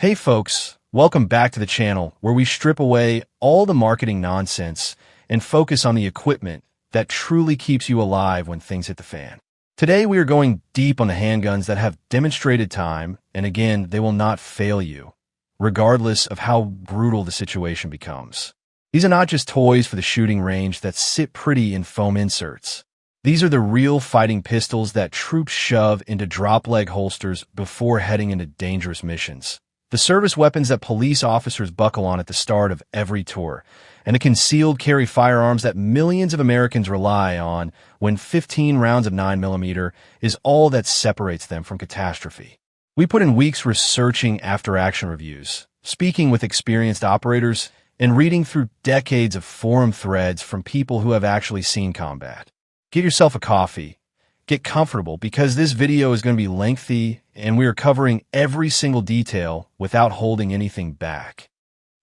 Hey folks, welcome back to the channel where we strip away all the marketing nonsense and focus on the equipment that truly keeps you alive when things hit the fan. Today we are going deep on the handguns that have demonstrated time, and again, they will not fail you, regardless of how brutal the situation becomes. These are not just toys for the shooting range that sit pretty in foam inserts. These are the real fighting pistols that troops shove into drop-leg holsters before heading into dangerous missions. The service weapons that police officers buckle on at the start of every tour, and the concealed carry firearms that millions of Americans rely on when 15 rounds of 9mm is all that separates them from catastrophe. We put in weeks researching after-action reviews, speaking with experienced operators, and reading through decades of forum threads from people who have actually seen combat. Get yourself a coffee. Get comfortable because this video is going to be lengthy and we are covering every single detail without holding anything back.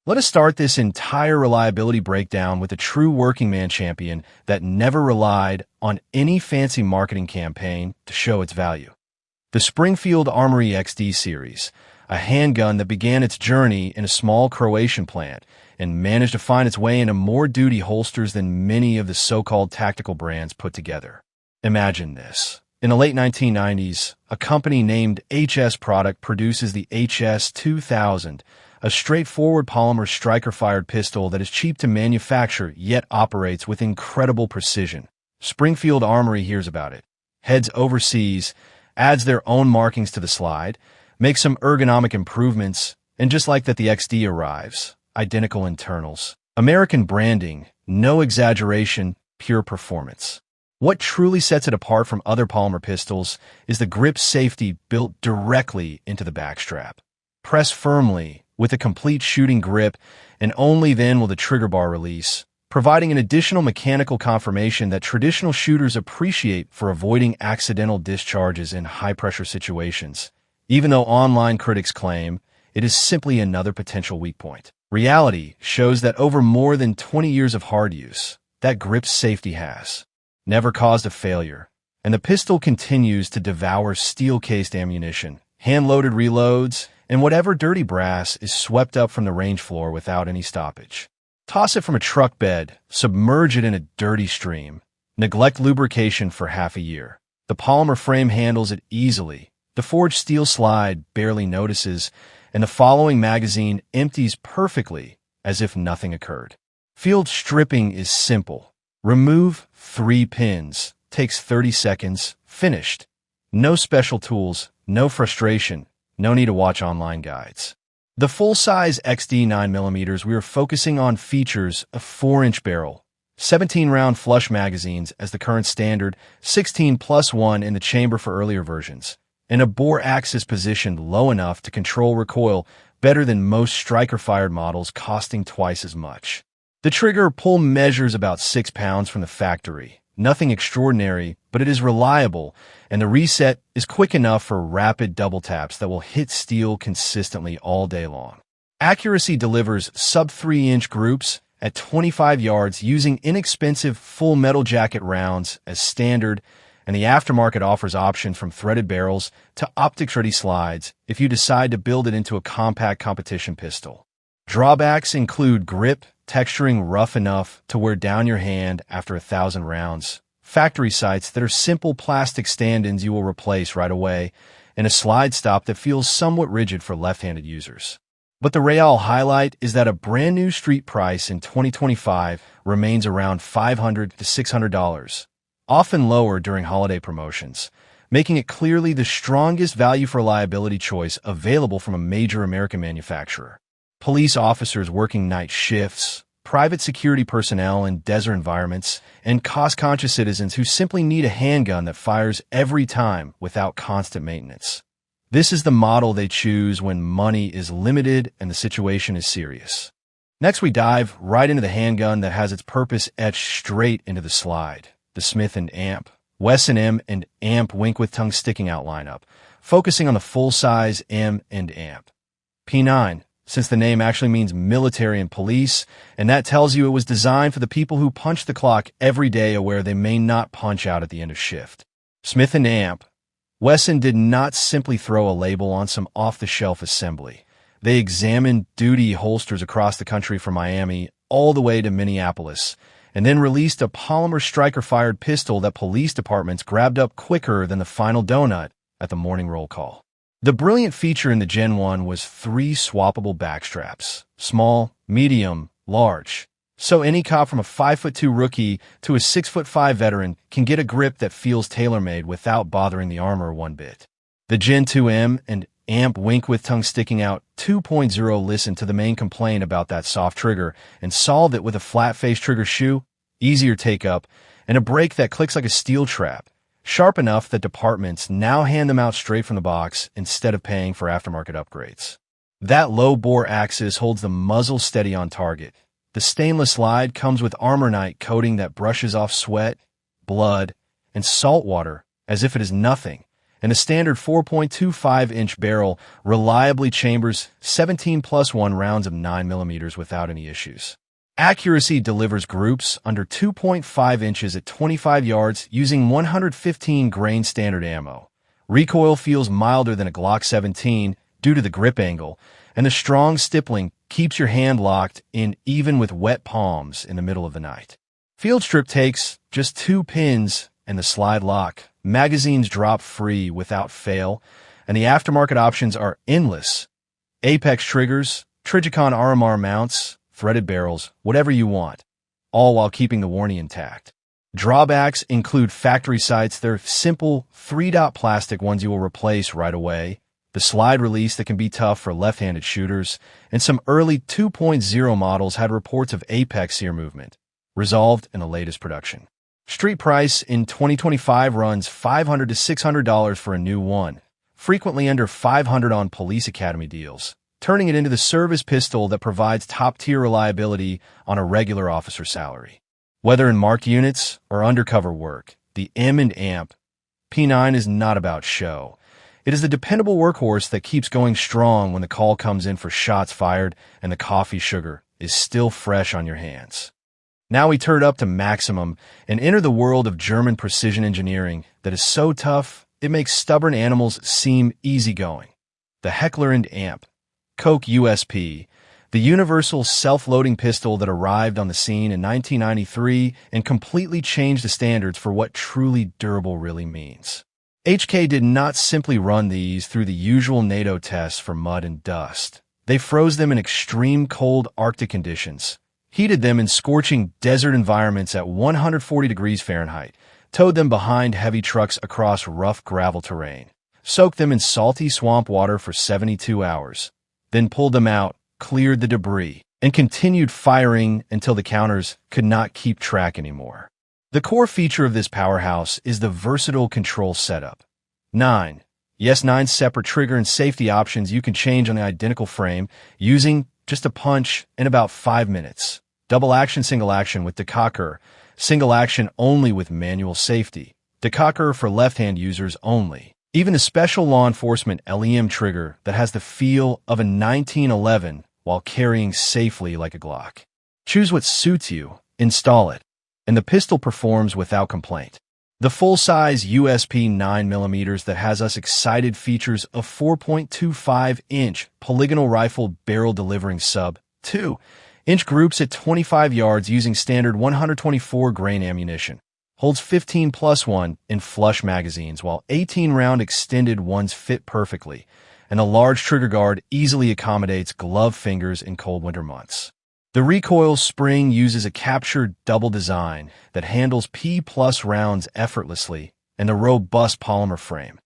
Let us start this entire reliability breakdown with a true working man champion that never relied on any fancy marketing campaign to show its value. The Springfield XD series, a handgun that began its journey in a small Croatian plant and managed to find its way into more duty holsters than many of the so-called tactical brands put together. Imagine this. In the late 1990s, a company named HS Product produces the HS-2000, a straightforward polymer striker-fired pistol that is cheap to manufacture yet operates with incredible precision. Springfield Armory hears about it, heads overseas, adds their own markings to the slide, makes some ergonomic improvements, and just like that the XD arrives, identical internals. American branding, no exaggeration, pure performance. What truly sets it apart from other polymer pistols is the grip safety built directly into the backstrap. Press firmly with a complete shooting grip, and only then will the trigger bar release, providing an additional mechanical confirmation that traditional shooters appreciate for avoiding accidental discharges in high-pressure situations. Even though online critics claim it is simply another potential weak point, reality shows that over more than 20 years of hard use, that grip safety has never caused a failure, and the pistol continues to devour steel-cased ammunition, hand-loaded reloads, and whatever dirty brass is swept up from the range floor without any stoppage. Toss it from a truck bed, submerge it in a dirty stream, neglect lubrication for half a year. The polymer frame handles it easily, the forged steel slide barely notices, and the following magazine empties perfectly as if nothing occurred. Field stripping is simple. Remove 3 pins. Takes 30 seconds. Finished. No special tools, no frustration, no need to watch online guides. The full-size XD 9mm, we are focusing on features a 4-inch barrel, 17-round flush magazines as the current standard, 16+1 in the chamber for earlier versions, and a bore axis positioned low enough to control recoil better than most striker-fired models costing twice as much. The trigger pull measures about 6 pounds from the factory. Nothing extraordinary, but it is reliable, and the reset is quick enough for rapid double taps that will hit steel consistently all day long. Accuracy delivers sub-3-inch groups at 25 yards using inexpensive full metal jacket rounds as standard, and the aftermarket offers options from threaded barrels to optics-ready slides if you decide to build it into a compact competition pistol. Drawbacks include grip, texturing rough enough to wear down your hand after 1,000 rounds, factory sights that are simple plastic stand-ins you will replace right away, and a slide stop that feels somewhat rigid for left-handed users. But the real highlight is that a brand new street price in 2025 remains around $500 to $600, often lower during holiday promotions, making it clearly the strongest value for reliability choice available from a major American manufacturer. Police officers working night shifts, private security personnel in desert environments, and cost-conscious citizens who simply need a handgun that fires every time without constant maintenance. This is the model they choose when money is limited and the situation is serious. Next, we dive right into the handgun that has its purpose etched straight into the slide, the Smith & Amp, Wesson M and Amp Wink with tongue sticking out lineup, focusing on the full-size M and Amp. P9. Since the name actually means military and police, and that tells you it was designed for the people who punch the clock every day aware they may not punch out at the end of shift. Smith & Amp. Wesson did not simply throw a label on some off-the-shelf assembly. They examined duty holsters across the country from Miami all the way to Minneapolis, and then released a polymer striker-fired pistol that police departments grabbed up quicker than the final donut at the morning roll call. The brilliant feature in the Gen 1 was 3 swappable backstraps: small, medium, large. So any cop from a 5'2" rookie to a 6'5" veteran can get a grip that feels tailor-made without bothering the armor one bit. The Gen 2M and AMP wink with tongue sticking out 2.0 listened to the main complaint about that soft trigger and solved it with a flat-face trigger shoe, easier take-up, and a brake that clicks like a steel trap, sharp enough that departments now hand them out straight from the box instead of paying for aftermarket upgrades. That low-bore axis holds the muzzle steady on target. The stainless slide comes with Armor Night coating that brushes off sweat, blood, and salt water as if it is nothing, and a standard 4.25-inch barrel reliably chambers 17+1 rounds of 9mm without any issues. Accuracy delivers groups under 2.5 inches at 25 yards using 115 grain standard ammo. Recoil feels milder than a Glock 17 due to the grip angle, and the strong stippling keeps your hand locked in even with wet palms in the middle of the night. Field strip takes just 2 pins and the slide lock. Magazines drop free without fail, and the aftermarket options are endless. Apex triggers, Trigicon RMR mounts, threaded barrels, whatever you want, all while keeping the warranty intact. Drawbacks include factory sights. They're simple 3-dot plastic ones you will replace right away, the slide release that can be tough for left-handed shooters, and some early 2.0 models had reports of apex ear movement, resolved in the latest production. Street price in 2025 runs $500 to $600 for a new one, frequently under $500 on police academy deals, turning it into the service pistol that provides top-tier reliability on a regular officer salary. Whether in marked units or undercover work, the M and AMP P9 is not about show. It is the dependable workhorse that keeps going strong when the call comes in for shots fired and the coffee sugar is still fresh on your hands. Now we turn it up to maximum and enter the world of German precision engineering that is so tough it makes stubborn animals seem easygoing. The Heckler & AMP Coke USP, the universal self-loading pistol that arrived on the scene in 1993 and completely changed the standards for what truly durable really means. HK did not simply run these through the usual NATO tests for mud and dust. They froze them in extreme cold Arctic conditions, heated them in scorching desert environments at 140 degrees Fahrenheit, towed them behind heavy trucks across rough gravel terrain, soaked them in salty swamp water for 72 hours, then pulled them out, cleared the debris, and continued firing until the counters could not keep track anymore. The core feature of this powerhouse is the versatile control setup. 9 separate trigger and safety options you can change on the identical frame using just a punch in about 5 minutes. Double action, single action with Decocker, single action only with manual safety. Decocker for left-hand users only. Even a special law enforcement LEM trigger that has the feel of a 1911 while carrying safely like a Glock. Choose what suits you, install it, and the pistol performs without complaint. The full-size USP 9mm that has us excited features a 4.25-inch polygonal rifle barrel delivering sub 2-inch groups at 25 yards using standard 124 grain ammunition. Holds 15+1 in flush magazines while 18-round extended ones fit perfectly, and a large trigger guard easily accommodates glove fingers in cold winter months. The recoil spring uses a captured double design that handles P+ rounds effortlessly, and the robust polymer frame,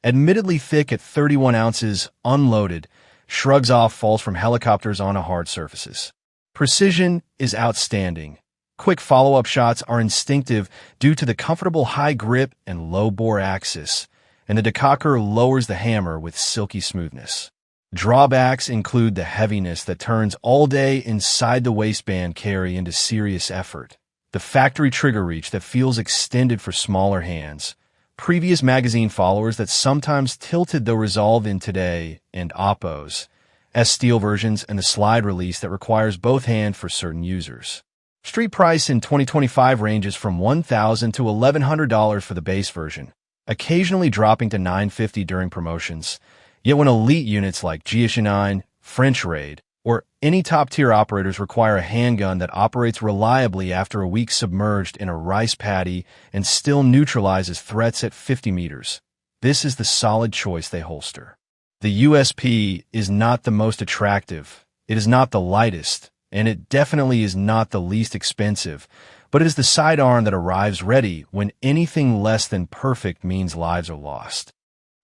admittedly thick at 31 ounces, unloaded, shrugs off falls from helicopters onto hard surfaces. Precision is outstanding. Quick follow-up shots are instinctive due to the comfortable high grip and low-bore axis, and the Decocker lowers the hammer with silky smoothness. Drawbacks include the heaviness that turns all-day inside the waistband carry into serious effort, the factory trigger reach that feels extended for smaller hands, previous magazine followers that sometimes tilted the resolve in today, and Oppos, S-steel versions, and the slide release that requires both hands for certain users. Street price in 2025 ranges from $1,000 to $1,100 for the base version, occasionally dropping to $950 during promotions. Yet when elite units like GS9, French raid, or any top-tier operators require a handgun that operates reliably after a week submerged in a rice paddy and still neutralizes threats at 50 meters. This is the solid choice they holster. The USP is not the most attractive, it is not the lightest, and it definitely is not the least expensive, but it is the sidearm that arrives ready when anything less than perfect means lives are lost.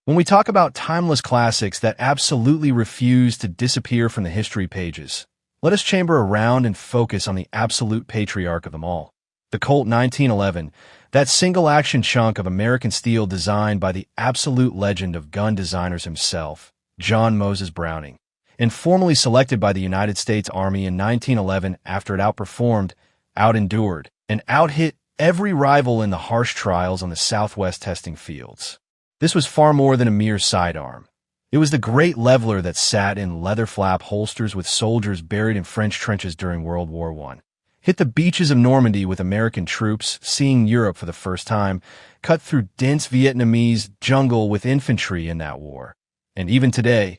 When we talk about timeless classics that absolutely refuse to disappear from the history pages, let us chamber around and focus on the absolute patriarch of them all. The Colt 1911, that single-action chunk of American steel designed by the absolute legend of gun designers himself, John Moses Browning, and formally selected by the United States Army in 1911 after it outperformed, outendured, and outhit every rival in the harsh trials on the Southwest testing fields. This was far more than a mere sidearm. It was the great leveler that sat in leather flap holsters with soldiers buried in French trenches during World War I, hit the beaches of Normandy with American troops, seeing Europe for the first time, cut through dense Vietnamese jungle with infantry in that war. And even today,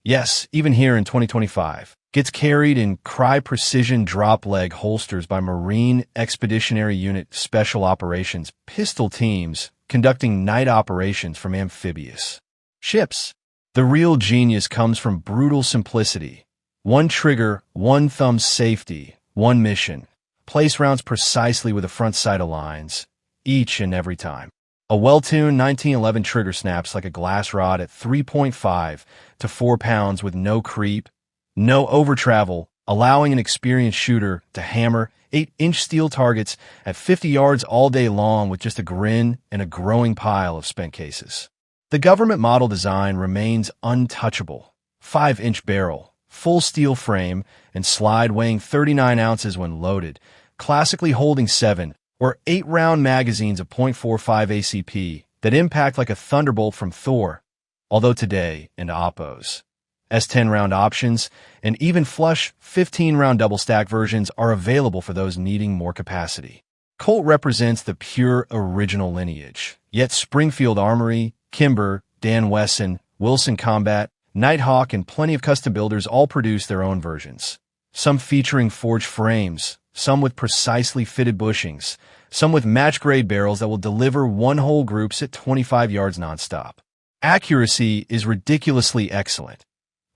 yes, even here in 2025, gets carried in Cry precision drop leg holsters by Marine Expeditionary Unit Special Operations pistol teams conducting night operations from amphibious ships. The real genius comes from brutal simplicity. One trigger, one thumb safety, one mission. Place rounds precisely where the front sight aligns, each and every time. A well-tuned 1911 trigger snaps like a glass rod at 3.5 to 4 pounds with no creep, no overtravel, allowing an experienced shooter to hammer 8-inch steel targets at 50 yards all day long with just a grin and a growing pile of spent cases. The government model design remains untouchable. 5-inch barrel, full steel frame, and slide weighing 39 ounces when loaded, classically holding 7 or 8-round magazines of .45 ACP that impact like a thunderbolt from Thor, although today, in Oppos, S10-round options, and even flush 15-round double-stack versions are available for those needing more capacity. Colt represents the pure original lineage, yet Springfield Armory, Kimber, Dan Wesson, Wilson Combat, Nighthawk, and plenty of custom builders all produce their own versions. Some featuring forged frames, some with precisely fitted bushings, some with match-grade barrels that will deliver one-hole groups at 25 yards nonstop. Accuracy is ridiculously excellent.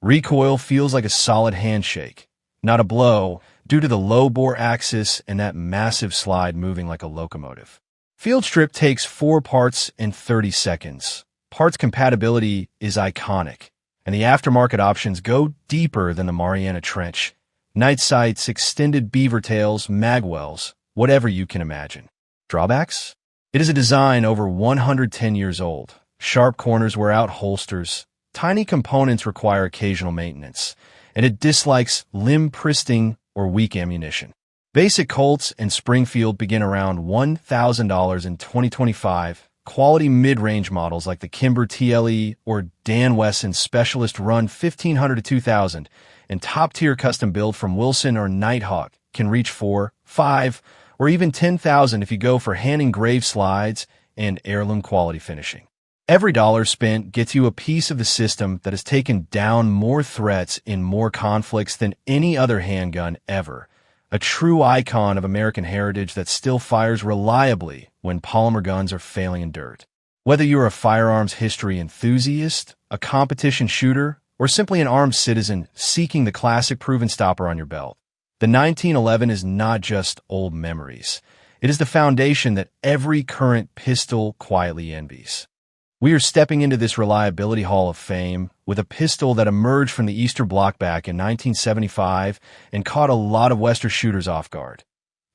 Recoil feels like a solid handshake, not a blow, due to the low-bore axis and that massive slide moving like a locomotive. Field strip takes 4 parts in 30 seconds. Parts compatibility is iconic, and the aftermarket options go deeper than the Mariana Trench. Night sights, extended beaver tails, magwells, whatever you can imagine. Drawbacks? It is a design over 110 years old. Sharp corners wear out holsters. Tiny components require occasional maintenance, and it dislikes limb-pristing or weak ammunition. Basic Colts and Springfield begin around $1,000 in 2025. Quality mid-range models like the Kimber TLE or Dan Wesson Specialist run $1,500 to $2,000, and top-tier custom build from Wilson or Nighthawk can reach $4,000, $5,000, or even $10,000 if you go for hand-engraved slides and heirloom quality finishing. Every dollar spent gets you a piece of the system that has taken down more threats in more conflicts than any other handgun ever. A true icon of American heritage that still fires reliably when polymer guns are failing in dirt. Whether you're a firearms history enthusiast, a competition shooter, or simply an armed citizen seeking the classic proven stopper on your belt, the 1911 is not just old memories. It is the foundation that every current pistol quietly envies. We are stepping into this reliability hall of fame with a pistol that emerged from the Eastern Bloc back in 1975 and caught a lot of Western shooters off guard.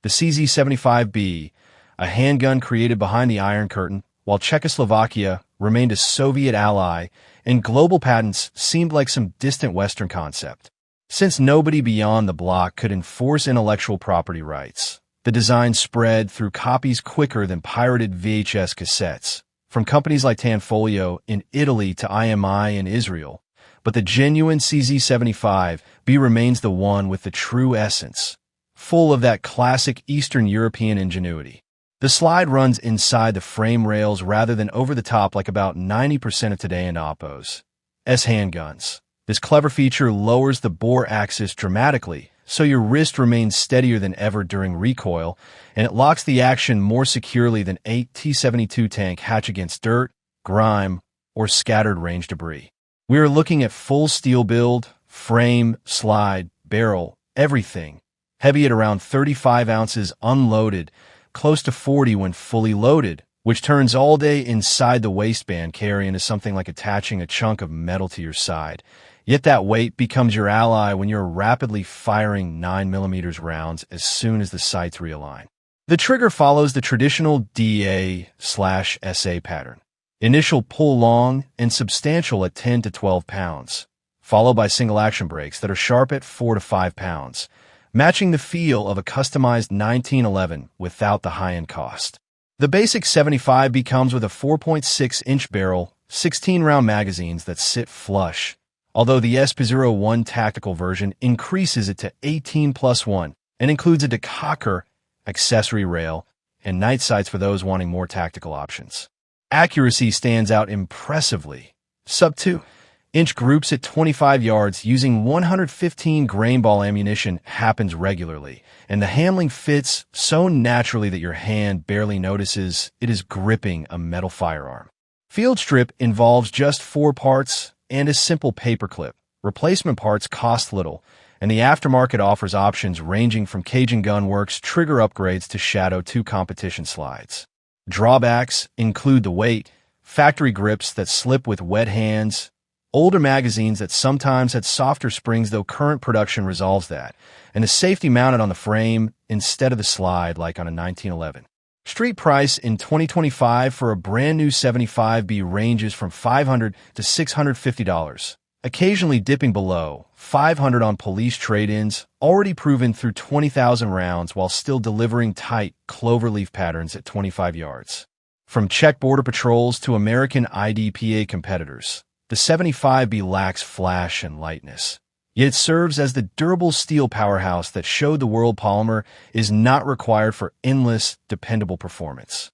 The CZ-75B, a handgun created behind the Iron Curtain, while Czechoslovakia remained a Soviet ally and global patents seemed like some distant Western concept. Since nobody beyond the bloc could enforce intellectual property rights, the design spread through copies quicker than pirated VHS cassettes, from companies like Tanfoglio in Italy to IMI in Israel. But the genuine CZ-75B remains the one with the true essence, full of that classic Eastern European ingenuity. The slide runs inside the frame rails rather than over the top like about 90% of today in Oppos. Handguns. This clever feature lowers the bore axis dramatically, so your wrist remains steadier than ever during recoil, and it locks the action more securely than a T-72 tank hatch against dirt, grime, or scattered range debris. We are looking at full steel build, frame, slide, barrel, everything. Heavy at around 35 ounces unloaded, close to 40 when fully loaded, which turns all day inside the waistband carry into something like attaching a chunk of metal to your side. Yet that weight becomes your ally when you're rapidly firing 9mm rounds as soon as the sights realign. The trigger follows the traditional DA/SA pattern. Initial pull long and substantial at 10 to 12 pounds, followed by single action brakes that are sharp at 4 to 5 pounds, matching the feel of a customized 1911 without the high-end cost. The basic 75 comes with a 4.6-inch barrel, 16-round magazines that sit flush, although the SP01 tactical version increases it to 18+1 and includes a decocker, accessory rail, and night sights for those wanting more tactical options. Accuracy stands out impressively. Sub 2-inch groups at 25 yards using 115 grain ball ammunition happens regularly, and the handling fits so naturally that your hand barely notices it is gripping a metal firearm. Field strip involves just 4 parts and a simple paperclip. Replacement parts cost little, and the aftermarket offers options ranging from Cajun Gunworks trigger upgrades to Shadow 2 competition slides. Drawbacks include the weight, factory grips that slip with wet hands, older magazines that sometimes had softer springs though current production resolves that, and the safety mounted on the frame instead of the slide like on a 1911. Street price in 2025 for a brand new 75B ranges from $500 to $650, occasionally dipping below $500 on police trade-ins, already proven through 20,000 rounds while still delivering tight cloverleaf patterns at 25 yards. From Czech border patrols to American IDPA competitors, the 75B lacks flash and lightness. Yet it serves as the durable steel powerhouse that showed the world polymer is not required for endless, dependable performance.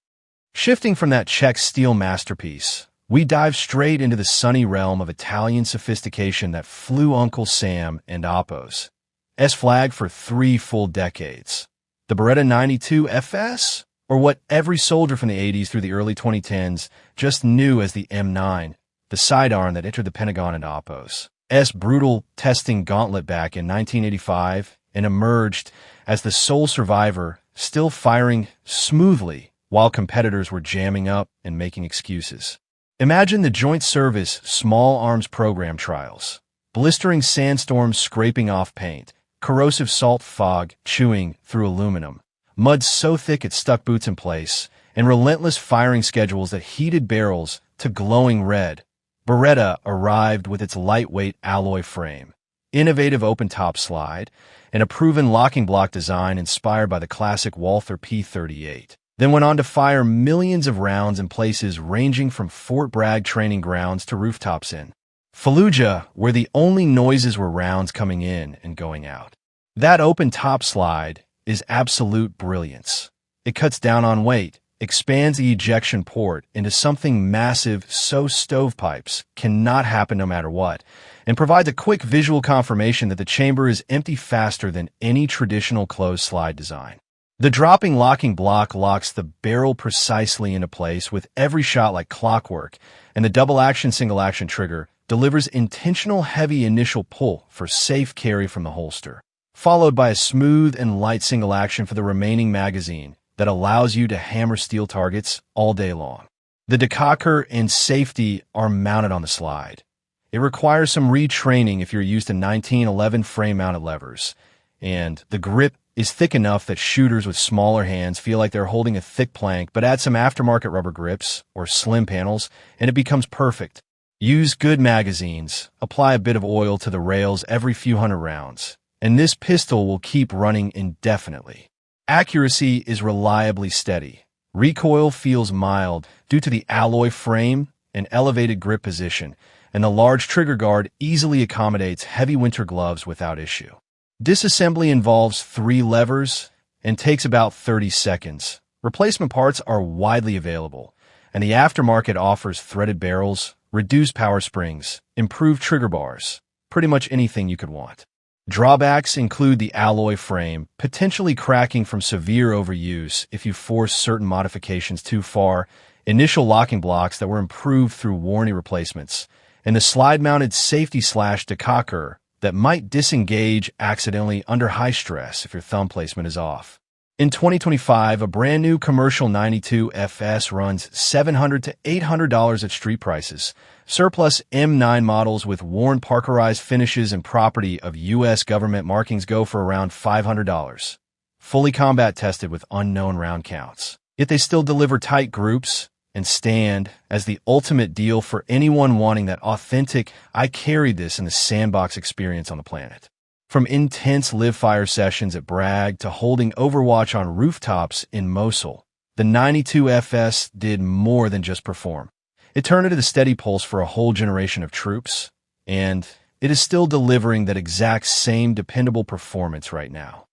Shifting from that Czech steel masterpiece, we dive straight into the sunny realm of Italian sophistication that flew Uncle Sam and Oppo's S-flag for 3 full decades. The Beretta 92 FS, or what every soldier from the 80s through the early 2010s just knew as the M9, the sidearm that entered the Pentagon and Oppo's brutal testing gauntlet back in 1985 and emerged as the sole survivor, still firing smoothly while competitors were jamming up and making excuses. Imagine the Joint Service Small Arms Program trials. Blistering sandstorms scraping off paint, corrosive salt fog chewing through aluminum, mud so thick it stuck boots in place, and relentless firing schedules that heated barrels to glowing red. Beretta arrived with its lightweight alloy frame, innovative open-top slide, and a proven locking block design inspired by the classic Walther P38. Then went on to fire millions of rounds in places ranging from Fort Bragg training grounds to rooftops in Fallujah, where the only noises were rounds coming in and going out. That open-top slide is absolute brilliance. It cuts down on weight, expands the ejection port into something massive so stovepipes cannot happen no matter what, and provides a quick visual confirmation that the chamber is empty faster than any traditional closed slide design. The dropping locking block locks the barrel precisely into place with every shot like clockwork, and the double-action single-action trigger delivers intentional heavy initial pull for safe carry from the holster, followed by a smooth and light single-action for the remaining magazine that allows you to hammer steel targets all day long. The decocker and safety are mounted on the slide. It requires some retraining if you're used to 1911 frame-mounted levers, and the grip is thick enough that shooters with smaller hands feel like they're holding a thick plank, but add some aftermarket rubber grips or slim panels, and it becomes perfect. Use good magazines, apply a bit of oil to the rails every few hundred rounds, and this pistol will keep running indefinitely. Accuracy is reliably steady. Recoil feels mild due to the alloy frame and elevated grip position, and the large trigger guard easily accommodates heavy winter gloves without issue. Disassembly involves 3 levers and takes about 30 seconds. Replacement parts are widely available, and the aftermarket offers threaded barrels, reduced power springs, improved trigger bars, pretty much anything you could want. Drawbacks include the alloy frame, potentially cracking from severe overuse if you force certain modifications too far, initial locking blocks that were improved through warranty replacements, and the slide-mounted safety/decocker that might disengage accidentally under high stress if your thumb placement is off. In 2025, a brand new commercial 92 FS runs $700 to $800 at street prices. Surplus M9 models with worn Parkerized finishes and property of U.S. government markings go for around $500. Fully combat tested with unknown round counts. Yet they still deliver tight groups and stand as the ultimate deal for anyone wanting that authentic, I carried this in the sandbox experience on the planet. From intense live-fire sessions at Bragg to holding Overwatch on rooftops in Mosul, the 92 FS did more than just perform. It turned into the steady pulse for a whole generation of troops, and it is still delivering that exact same dependable performance right now.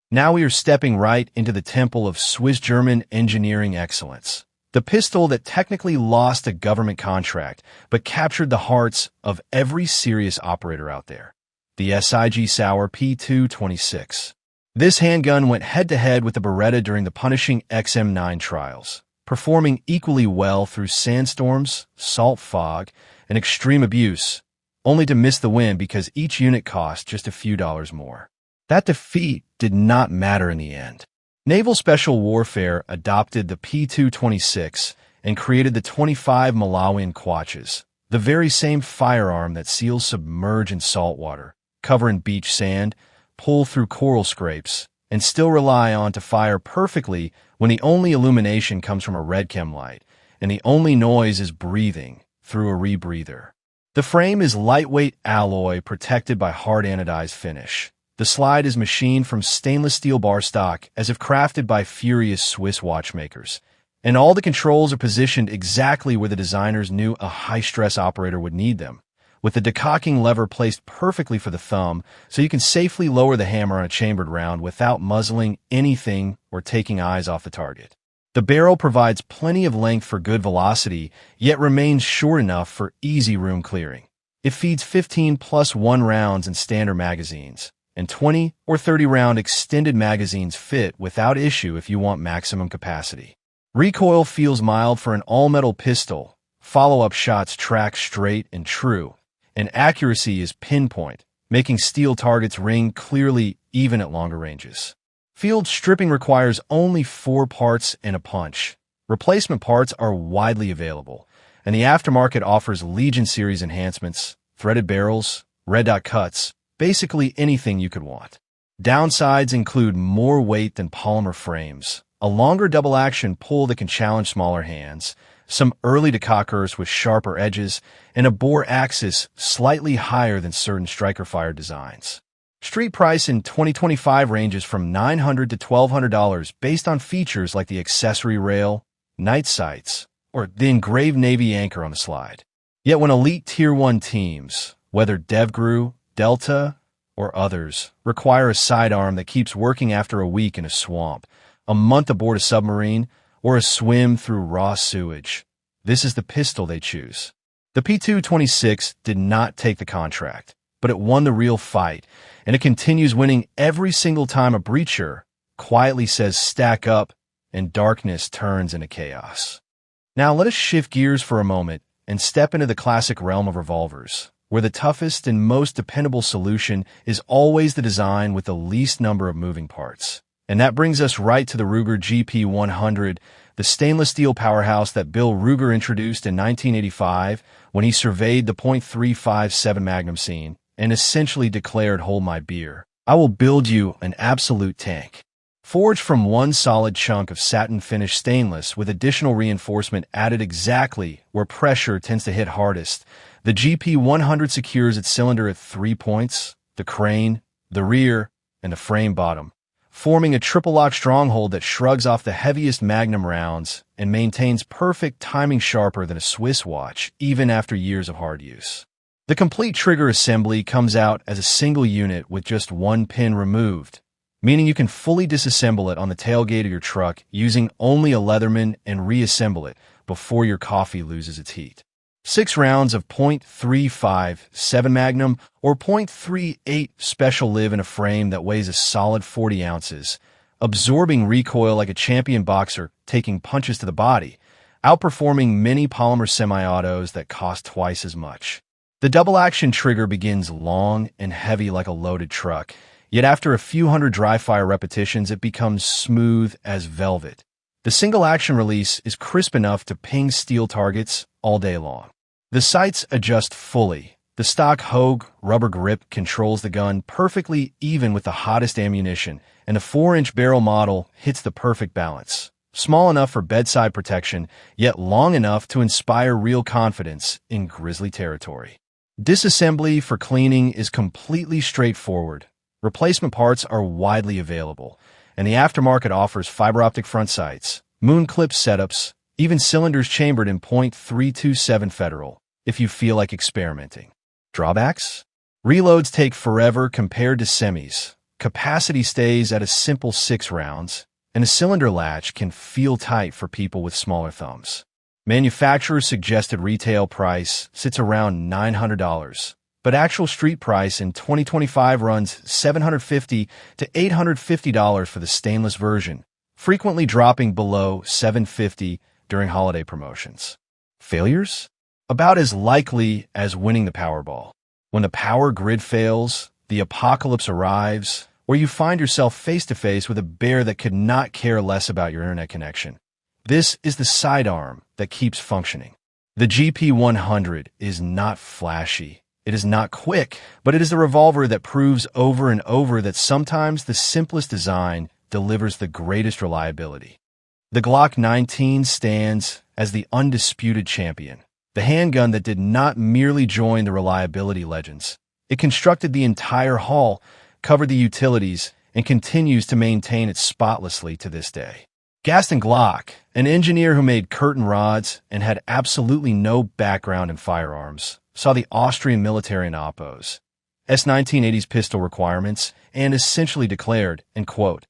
Now we are stepping right into the temple of Swiss-German engineering excellence. The pistol that technically lost a government contract, but captured the hearts of every serious operator out there. The SIG P226. This handgun went head-to-head with the Beretta during the punishing XM9 trials, performing equally well through sandstorms, salt fog, and extreme abuse, only to miss the win because each unit cost just a few dollars more. That defeat did not matter in the end. Naval Special Warfare adopted the P226 and created the 25 Malawian Quatches, the very same firearm that seals submerge in salt water, cover in beach sand, pull through coral scrapes, and still rely on to fire perfectly when the only illumination comes from a red chem light, and the only noise is breathing through a rebreather. The frame is lightweight alloy protected by hard anodized finish. The slide is machined from stainless steel bar stock as if crafted by furious Swiss watchmakers, and all the controls are positioned exactly where the designers knew a high-stress operator would need them, with the decocking lever placed perfectly for the thumb so you can safely lower the hammer on a chambered round without muzzling anything or taking eyes off the target. The barrel provides plenty of length for good velocity, yet remains short enough for easy room clearing. It feeds 15+1 rounds in standard magazines, and 20 or 30 round extended magazines fit without issue if you want maximum capacity. Recoil feels mild for an all-metal pistol, follow-up shots track straight and true, and accuracy is pinpoint, making steel targets ring clearly even at longer ranges. Field stripping requires only 4 parts and a punch. Replacement parts are widely available, and the aftermarket offers Legion Series enhancements, threaded barrels, red dot cuts, basically anything you could want. Downsides include more weight than polymer frames, a longer double-action pull that can challenge smaller hands, some early decockers with sharper edges, and a bore axis slightly higher than certain striker-fired designs. Street price in 2025 ranges from $900 to $1,200 based on features like the accessory rail, night sights, or the engraved Navy anchor on the slide. Yet when elite Tier 1 teams, whether DevGru, Delta, or others, require a sidearm that keeps working after a week in a swamp, a month aboard a submarine, or a swim through raw sewage, this is the pistol they choose. The P226 did not take the contract, but it won the real fight, and it continues winning every single time a breacher quietly says stack up and darkness turns into chaos. Now let us shift gears for a moment and step into the classic realm of revolvers, where the toughest and most dependable solution is always the design with the least number of moving parts. And that brings us right to the Ruger GP100, the stainless steel powerhouse that Bill Ruger introduced in 1985 when he surveyed the .357 Magnum scene and essentially declared, "Hold my beer. I will build you an absolute tank." Forged from one solid chunk of satin-finished stainless with additional reinforcement added exactly where pressure tends to hit hardest, the GP100 secures its cylinder at 3 points, the crane, the rear, and the frame bottom, forming a triple-lock stronghold that shrugs off the heaviest Magnum rounds and maintains perfect timing sharper than a Swiss watch even after years of hard use. The complete trigger assembly comes out as a single unit with just one pin removed, meaning you can fully disassemble it on the tailgate of your truck using only a Leatherman and reassemble it before your coffee loses its heat. 6 rounds of .357 Magnum or .38 Special live in a frame that weighs a solid 40 ounces, absorbing recoil like a champion boxer taking punches to the body, outperforming many polymer semi-autos that cost twice as much. The double-action trigger begins long and heavy like a loaded truck, yet after a few hundred dry-fire repetitions it becomes smooth as velvet. The single-action release is crisp enough to ping steel targets all day long. The sights adjust fully. The stock Hogue rubber grip controls the gun perfectly even with the hottest ammunition, and the 4-inch barrel model hits the perfect balance. Small enough for bedside protection, yet long enough to inspire real confidence in grizzly territory. Disassembly for cleaning is completely straightforward. Replacement parts are widely available, and the aftermarket offers fiber optic front sights, moon clip setups, even cylinders chambered in .327 Federal, if you feel like experimenting. Drawbacks? Reloads take forever compared to semis. Capacity stays at a simple 6 rounds, and a cylinder latch can feel tight for people with smaller thumbs. Manufacturer's suggested retail price sits around $900, but actual street price in 2025 runs $750 to $850 for the stainless version, frequently dropping below $750 during holiday promotions. Failures? About as likely as winning the Powerball. When the power grid fails, the apocalypse arrives, or you find yourself face-to-face with a bear that could not care less about your internet connection. This is the sidearm that keeps functioning. The GP100 is not flashy. It is not quick, but it is the revolver that proves over and over that sometimes the simplest design delivers the greatest reliability. The Glock 19 stands as the undisputed champion, the handgun that did not merely join the reliability legends. It constructed the entire hull, covered the utilities, and continues to maintain it spotlessly to this day. Gaston Glock, an engineer who made curtain rods and had absolutely no background in firearms, saw the Austrian military in Oppo's S1980's pistol requirements and essentially declared, and quote,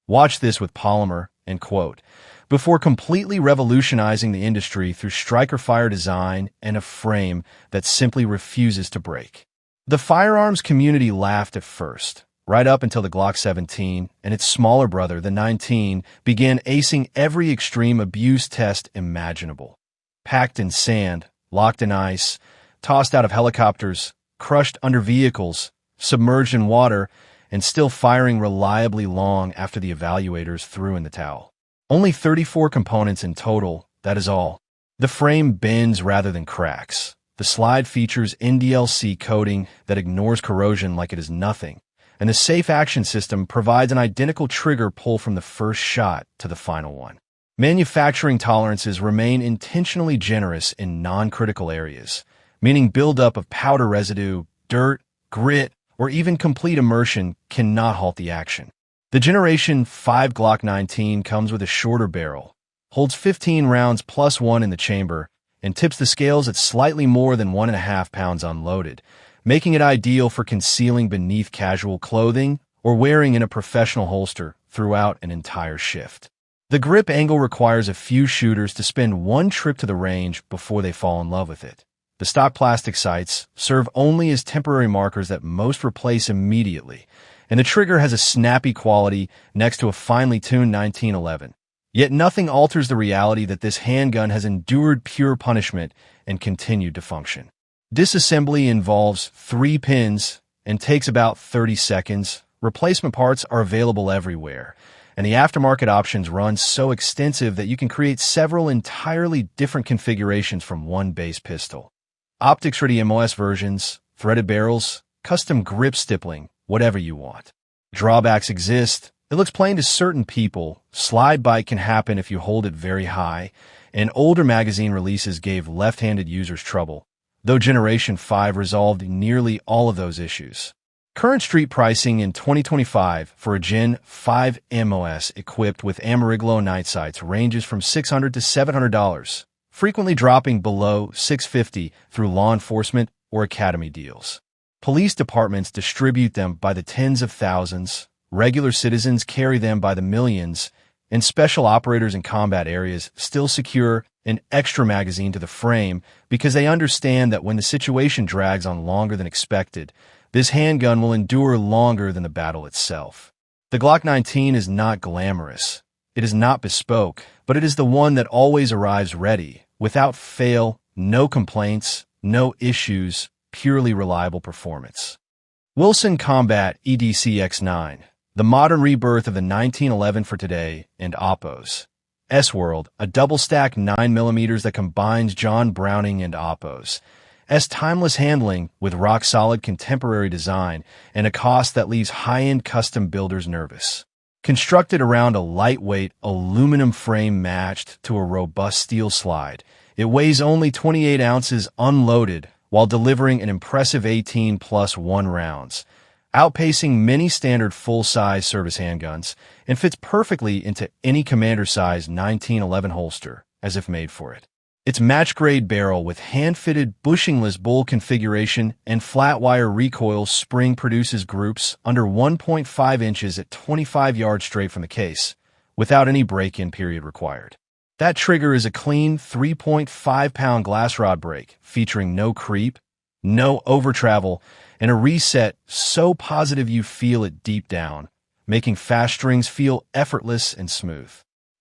"Watch this with polymer," end quote, before completely revolutionizing the industry through striker fire design and a frame that simply refuses to break. The firearms community laughed at first, right up until the Glock 17 and its smaller brother, the 19, began acing every extreme abuse test imaginable. Packed in sand, locked in ice, tossed out of helicopters, crushed under vehicles, submerged in water, and still firing reliably long after the evaluators threw in the towel. Only 34 components in total, that is all. The frame bends rather than cracks. The slide features NDLC coating that ignores corrosion like it is nothing, and the safe action system provides an identical trigger pull from the first shot to the final one. Manufacturing tolerances remain intentionally generous in non-critical areas, meaning buildup of powder residue, dirt, grit, or even complete immersion cannot halt the action. The Generation 5 Glock 19 comes with a shorter barrel, holds 15 rounds plus 1 in the chamber, and tips the scales at slightly more than 1.5 pounds unloaded, making it ideal for concealing beneath casual clothing or wearing in a professional holster throughout an entire shift. The grip angle requires a few shooters to spend one trip to the range before they fall in love with it. The stock plastic sights serve only as temporary markers that most replace immediately, and the trigger has a snappy quality next to a finely tuned 1911. Yet nothing alters the reality that this handgun has endured pure punishment and continued to function. Disassembly involves 3 pins and takes about 30 seconds. Replacement parts are available everywhere, and the aftermarket options run so extensive that you can create several entirely different configurations from one base pistol. Optics-ready MOS versions, threaded barrels, custom grip stippling, whatever you want. Drawbacks exist. It looks plain to certain people. Slide bite can happen if you hold it very high, and older magazine releases gave left-handed users trouble, though Generation 5 resolved nearly all of those issues. Current street pricing in 2025 for a Gen 5 MOS equipped with Ameriglo night sights ranges from $600 to $700, frequently dropping below $650 through law enforcement or academy deals. Police departments distribute them by the tens of thousands, regular citizens carry them by the millions, and special operators in combat areas still secure an extra magazine to the frame because they understand that when the situation drags on longer than expected, this handgun will endure longer than the battle itself. The Glock 19 is not glamorous. It is not bespoke, but it is the one that always arrives ready, without fail, no complaints, no issues, purely reliable performance. Wilson Combat EDC X9, the modern rebirth of the 1911 for today, and Oppos. S-World, a double-stack 9mm that combines John Browning and Oppos. Timeless handling with rock-solid contemporary design and a cost that leaves high-end custom builders nervous. Constructed around a lightweight aluminum frame matched to a robust steel slide, it weighs only 28 ounces unloaded while delivering an impressive 18+1 rounds, outpacing many standard full-size service handguns, and fits perfectly into any commander-size 1911 holster, as if made for it. Its match-grade barrel with hand-fitted bushingless bull configuration and flat-wire recoil spring produces groups under 1.5 inches at 25 yards straight from the case, without any break-in period required. That trigger is a clean 3.5-pound glass rod break, featuring no creep, no over-travel, and a reset so positive you feel it deep down, making fast strings feel effortless and smooth.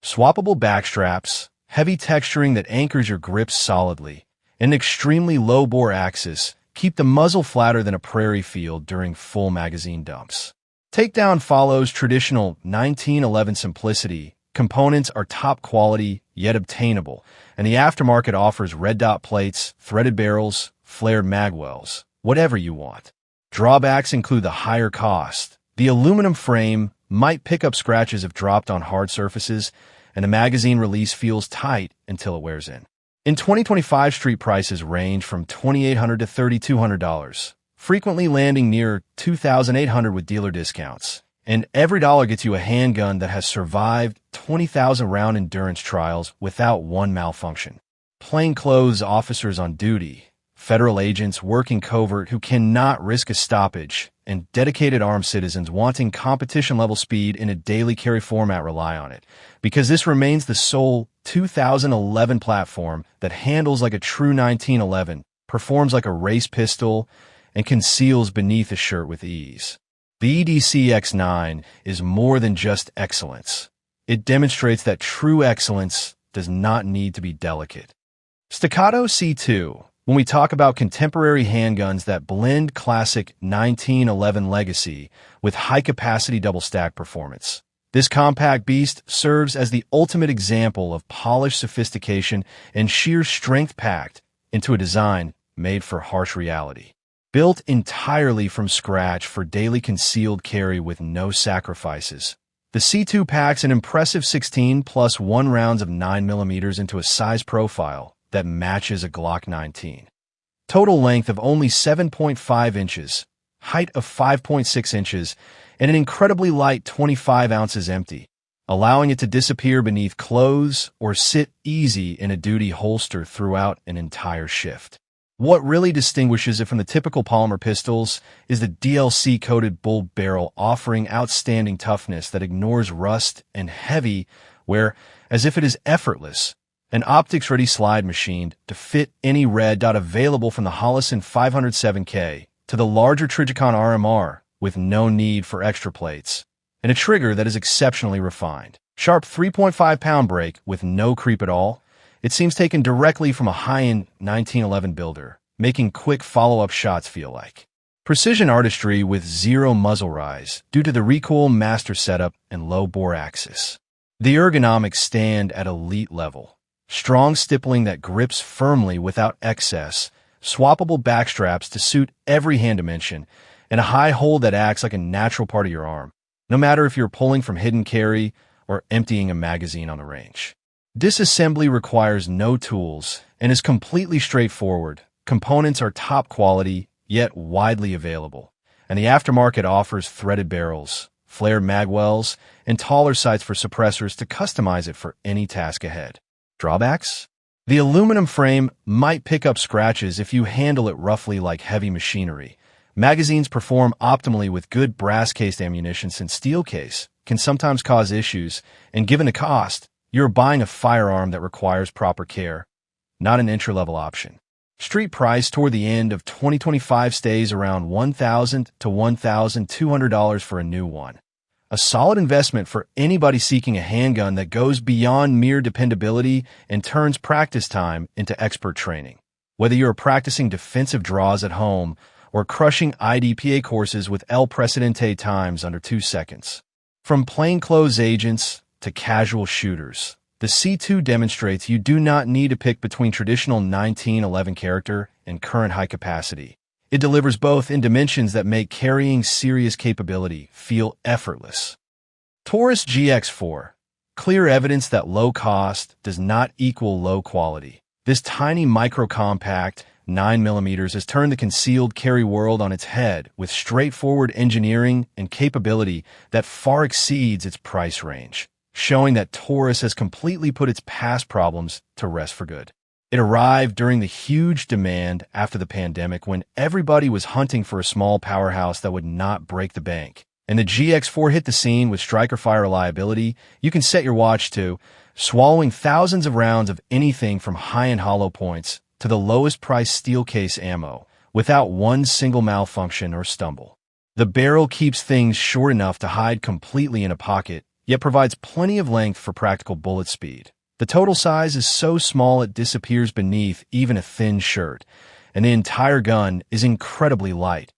Swappable backstraps, heavy texturing that anchors your grips solidly, and an extremely low-bore axis keep the muzzle flatter than a prairie field during full magazine dumps. Takedown follows traditional 1911 simplicity. Components are top quality, yet obtainable, and the aftermarket offers red dot plates, threaded barrels, flared magwells, whatever you want. Drawbacks include the higher cost. The aluminum frame might pick up scratches if dropped on hard surfaces, and the magazine release feels tight until it wears in. In 2025, street prices range from $2,800 to $3,200, frequently landing near $2,800 with dealer discounts. And every dollar gets you a handgun that has survived 20,000 round endurance trials without one malfunction. Plainclothes officers on duty, federal agents working covert who cannot risk a stoppage, and dedicated armed citizens wanting competition-level speed in a daily carry format rely on it, because this remains the sole 2011 platform that handles like a true 1911, performs like a race pistol, and conceals beneath a shirt with ease. The EDC X9 is more than just excellence. It demonstrates that true excellence does not need to be delicate. Staccato C2. When we talk about contemporary handguns that blend classic 1911 legacy with high-capacity double-stack performance, this compact beast serves as the ultimate example of polished sophistication and sheer strength packed into a design made for harsh reality. Built entirely from scratch for daily concealed carry with no sacrifices, the C2 packs an impressive 16+1 rounds of 9mm into a size profile that matches a Glock 19. Total length of only 7.5 inches, height of 5.6 inches, and an incredibly light 25 ounces empty, allowing it to disappear beneath clothes or sit easy in a duty holster throughout an entire shift. What really distinguishes it from the typical polymer pistols is the DLC-coated bull barrel offering outstanding toughness that ignores rust and heavy wear as if it is effortless. An optics-ready slide machined to fit any red dot available from the Holosun 507K to the larger Trijicon RMR with no need for extra plates, and a trigger that is exceptionally refined. Sharp 3.5-pound break with no creep at all. It seems taken directly from a high-end 1911 builder, making quick follow-up shots feel like. Precision artistry with zero muzzle rise due to the recoil master setup and low-bore axis. The ergonomics stand at elite level. Strong stippling that grips firmly without excess, swappable backstraps to suit every hand dimension, and a high hold that acts like a natural part of your arm, no matter if you're pulling from hidden carry or emptying a magazine on the range. Disassembly requires no tools and is completely straightforward. Components are top quality, yet widely available, and the aftermarket offers threaded barrels, flared magwells, and taller sights for suppressors to customize it for any task ahead. Drawbacks? The aluminum frame might pick up scratches if you handle it roughly like heavy machinery. Magazines perform optimally with good brass-cased ammunition since steel case can sometimes cause issues, and given the cost, you're buying a firearm that requires proper care, not an entry-level option. Street price toward the end of 2025 stays around $1,000 to $1,200 for a new one. A solid investment for anybody seeking a handgun that goes beyond mere dependability and turns practice time into expert training. Whether you're practicing defensive draws at home or crushing IDPA courses with El Presidente times under 2 seconds. From plainclothes agents to casual shooters, the C2 demonstrates you do not need to pick between traditional 1911 character and current high capacity. It delivers both in dimensions that make carrying serious capability feel effortless. Taurus GX4. Clear evidence that low cost does not equal low quality. This tiny micro-compact 9mm has turned the concealed carry world on its head with straightforward engineering and capability that far exceeds its price range, showing that Taurus has completely put its past problems to rest for good. It arrived during the huge demand after the pandemic when everybody was hunting for a small powerhouse that would not break the bank. And the GX4 hit the scene with striker fire reliability you can set your watch to, swallowing thousands of rounds of anything from high-end hollow points to the lowest price steel case ammo without one single malfunction or stumble. The barrel keeps things short enough to hide completely in a pocket, yet provides plenty of length for practical bullet speed. The total size is so small it disappears beneath even a thin shirt, and the entire gun is incredibly light,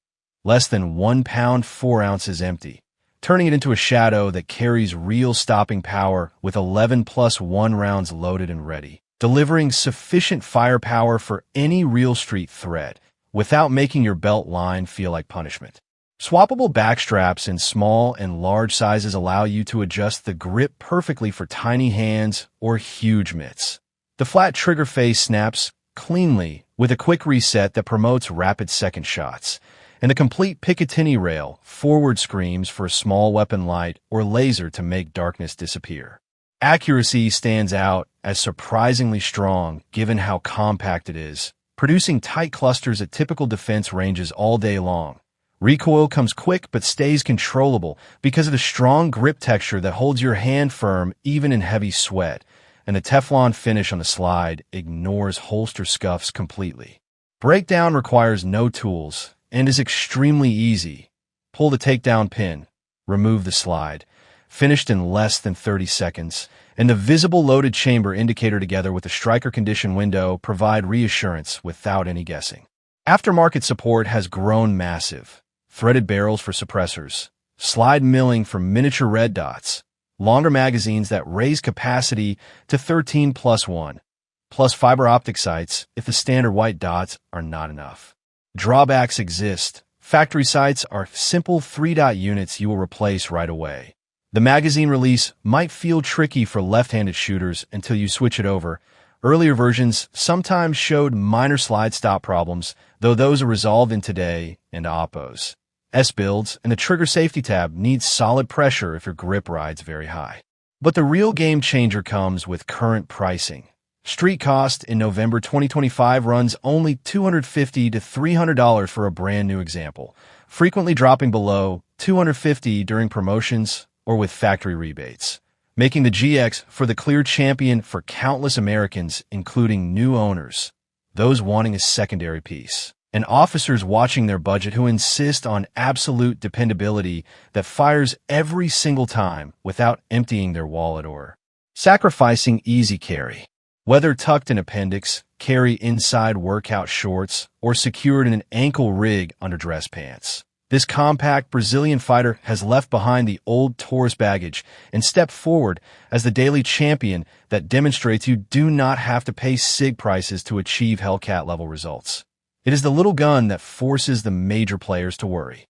less than 1 pound 4 ounces empty, turning it into a shadow that carries real stopping power with 11+1 rounds loaded and ready, delivering sufficient firepower for any real street threat without making your belt line feel like punishment. Swappable backstraps in small and large sizes allow you to adjust the grip perfectly for tiny hands or huge mitts. The flat trigger face snaps cleanly with a quick reset that promotes rapid second shots, and the complete Picatinny rail forward screams for a small weapon light or laser to make darkness disappear. Accuracy stands out as surprisingly strong given how compact it is, producing tight clusters at typical defense ranges all day long. Recoil comes quick but stays controllable because of the strong grip texture that holds your hand firm even in heavy sweat, and the Teflon finish on the slide ignores holster scuffs completely. Breakdown requires no tools and is extremely easy. Pull the takedown pin, remove the slide, finished in less than 30 seconds, and the visible loaded chamber indicator together with the striker condition window provide reassurance without any guessing. Aftermarket support has grown massive. Threaded barrels for suppressors, slide milling for miniature red dots, longer magazines that raise capacity to 13+1, plus fiber optic sights if the standard white dots are not enough. Drawbacks exist. Factory sights are simple 3-dot units you will replace right away. The magazine release might feel tricky for left-handed shooters until you switch it over. Earlier versions sometimes showed minor slide stop problems, though those are resolved in today and Oppos. S-builds and the trigger safety tab needs solid pressure if your grip rides very high. But the real game changer comes with current pricing. Street cost in November 2025 runs only $250 to $300 for a brand new example, frequently dropping below $250 during promotions or with factory rebates, making the GX for the clear champion for countless Americans, including new owners, those wanting a secondary piece, and officers watching their budget who insist on absolute dependability that fires every single time without emptying their wallet or sacrificing easy carry. Whether tucked in appendix, carry inside workout shorts, or secured in an ankle rig under dress pants, this compact Brazilian fighter has left behind the old Taurus baggage and stepped forward as the daily champion that demonstrates you do not have to pay SIG prices to achieve Hellcat-level results. It is the little gun that forces the major players to worry.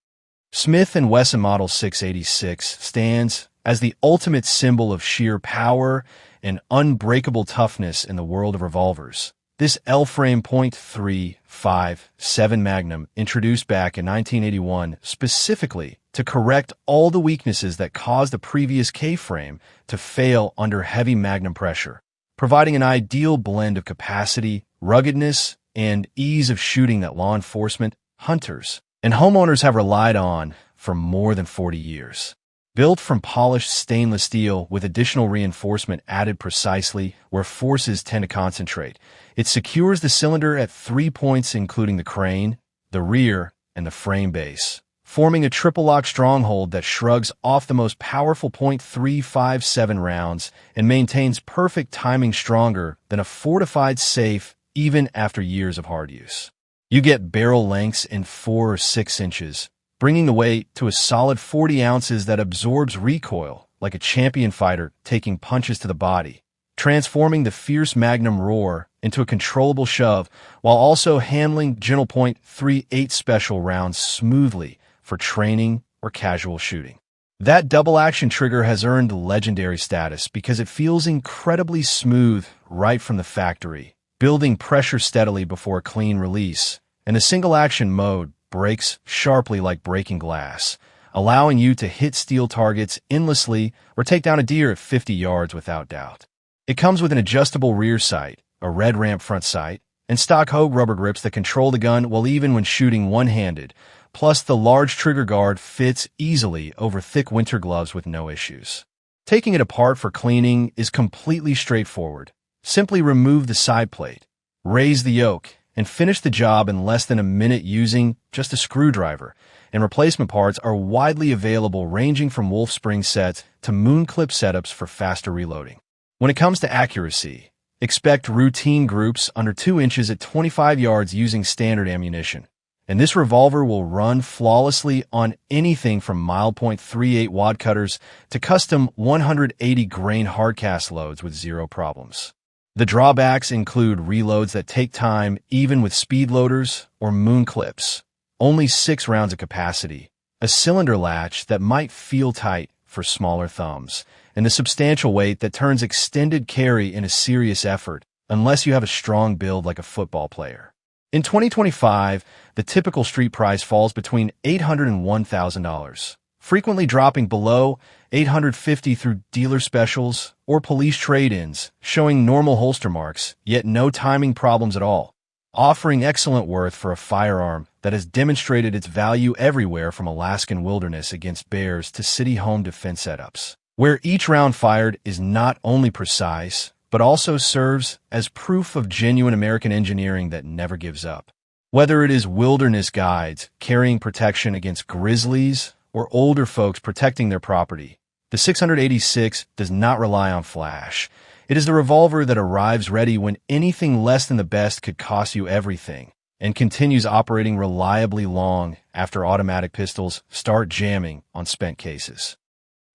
Smith & Wesson Model 686 stands as the ultimate symbol of sheer power and unbreakable toughness in the world of revolvers. This L-frame .357 Magnum, introduced back in 1981 specifically to correct all the weaknesses that caused the previous K-frame to fail under heavy Magnum pressure, providing an ideal blend of capacity, ruggedness, and ease of shooting that law enforcement, hunters, and homeowners have relied on for more than 40 years. Built from polished stainless steel with additional reinforcement added precisely where forces tend to concentrate, it secures the cylinder at 3 points including the crane, the rear, and the frame base, forming a triple-lock stronghold that shrugs off the most powerful .357 rounds and maintains perfect timing stronger than a fortified safe even after years of hard use. You get barrel lengths in 4 or 6 inches, bringing the weight to a solid 40 ounces that absorbs recoil like a champion fighter taking punches to the body, transforming the fierce Magnum roar into a controllable shove while also handling gentle .38 special rounds smoothly for training or casual shooting. That double-action trigger has earned legendary status because it feels incredibly smooth right from the factory, building pressure steadily before a clean release, and the single-action mode breaks sharply like breaking glass, allowing you to hit steel targets endlessly or take down a deer at 50 yards without doubt. It comes with an adjustable rear sight, a red ramp front sight, and stock Hogue rubber grips that control the gun while even when shooting one-handed, plus the large trigger guard fits easily over thick winter gloves with no issues. Taking it apart for cleaning is completely straightforward. Simply remove the side plate, raise the yoke, and finish the job in less than a minute using just a screwdriver, and replacement parts are widely available ranging from wolf spring sets to moon clip setups for faster reloading. When it comes to accuracy, expect routine groups under 2 inches at 25 yards using standard ammunition, and this revolver will run flawlessly on anything from mild .38 wad cutters to custom 180 grain hardcast loads with zero problems. The drawbacks include reloads that take time even with speed loaders or moon clips, only 6 rounds of capacity, a cylinder latch that might feel tight for smaller thumbs, and the substantial weight that turns extended carry into serious effort unless you have a strong build like a football player. In 2025, the typical street price falls between $800 and $1,000, frequently dropping below $850 through dealer specials or police trade-ins, showing normal holster marks, yet no timing problems at all, offering excellent worth for a firearm that has demonstrated its value everywhere from Alaskan wilderness against bears to city home defense setups, where each round fired is not only precise, but also serves as proof of genuine American engineering that never gives up. Whether it is wilderness guides carrying protection against grizzlies or older folks protecting their property, the 686 does not rely on flash. It is the revolver that arrives ready when anything less than the best could cost you everything, and continues operating reliably long after automatic pistols start jamming on spent cases.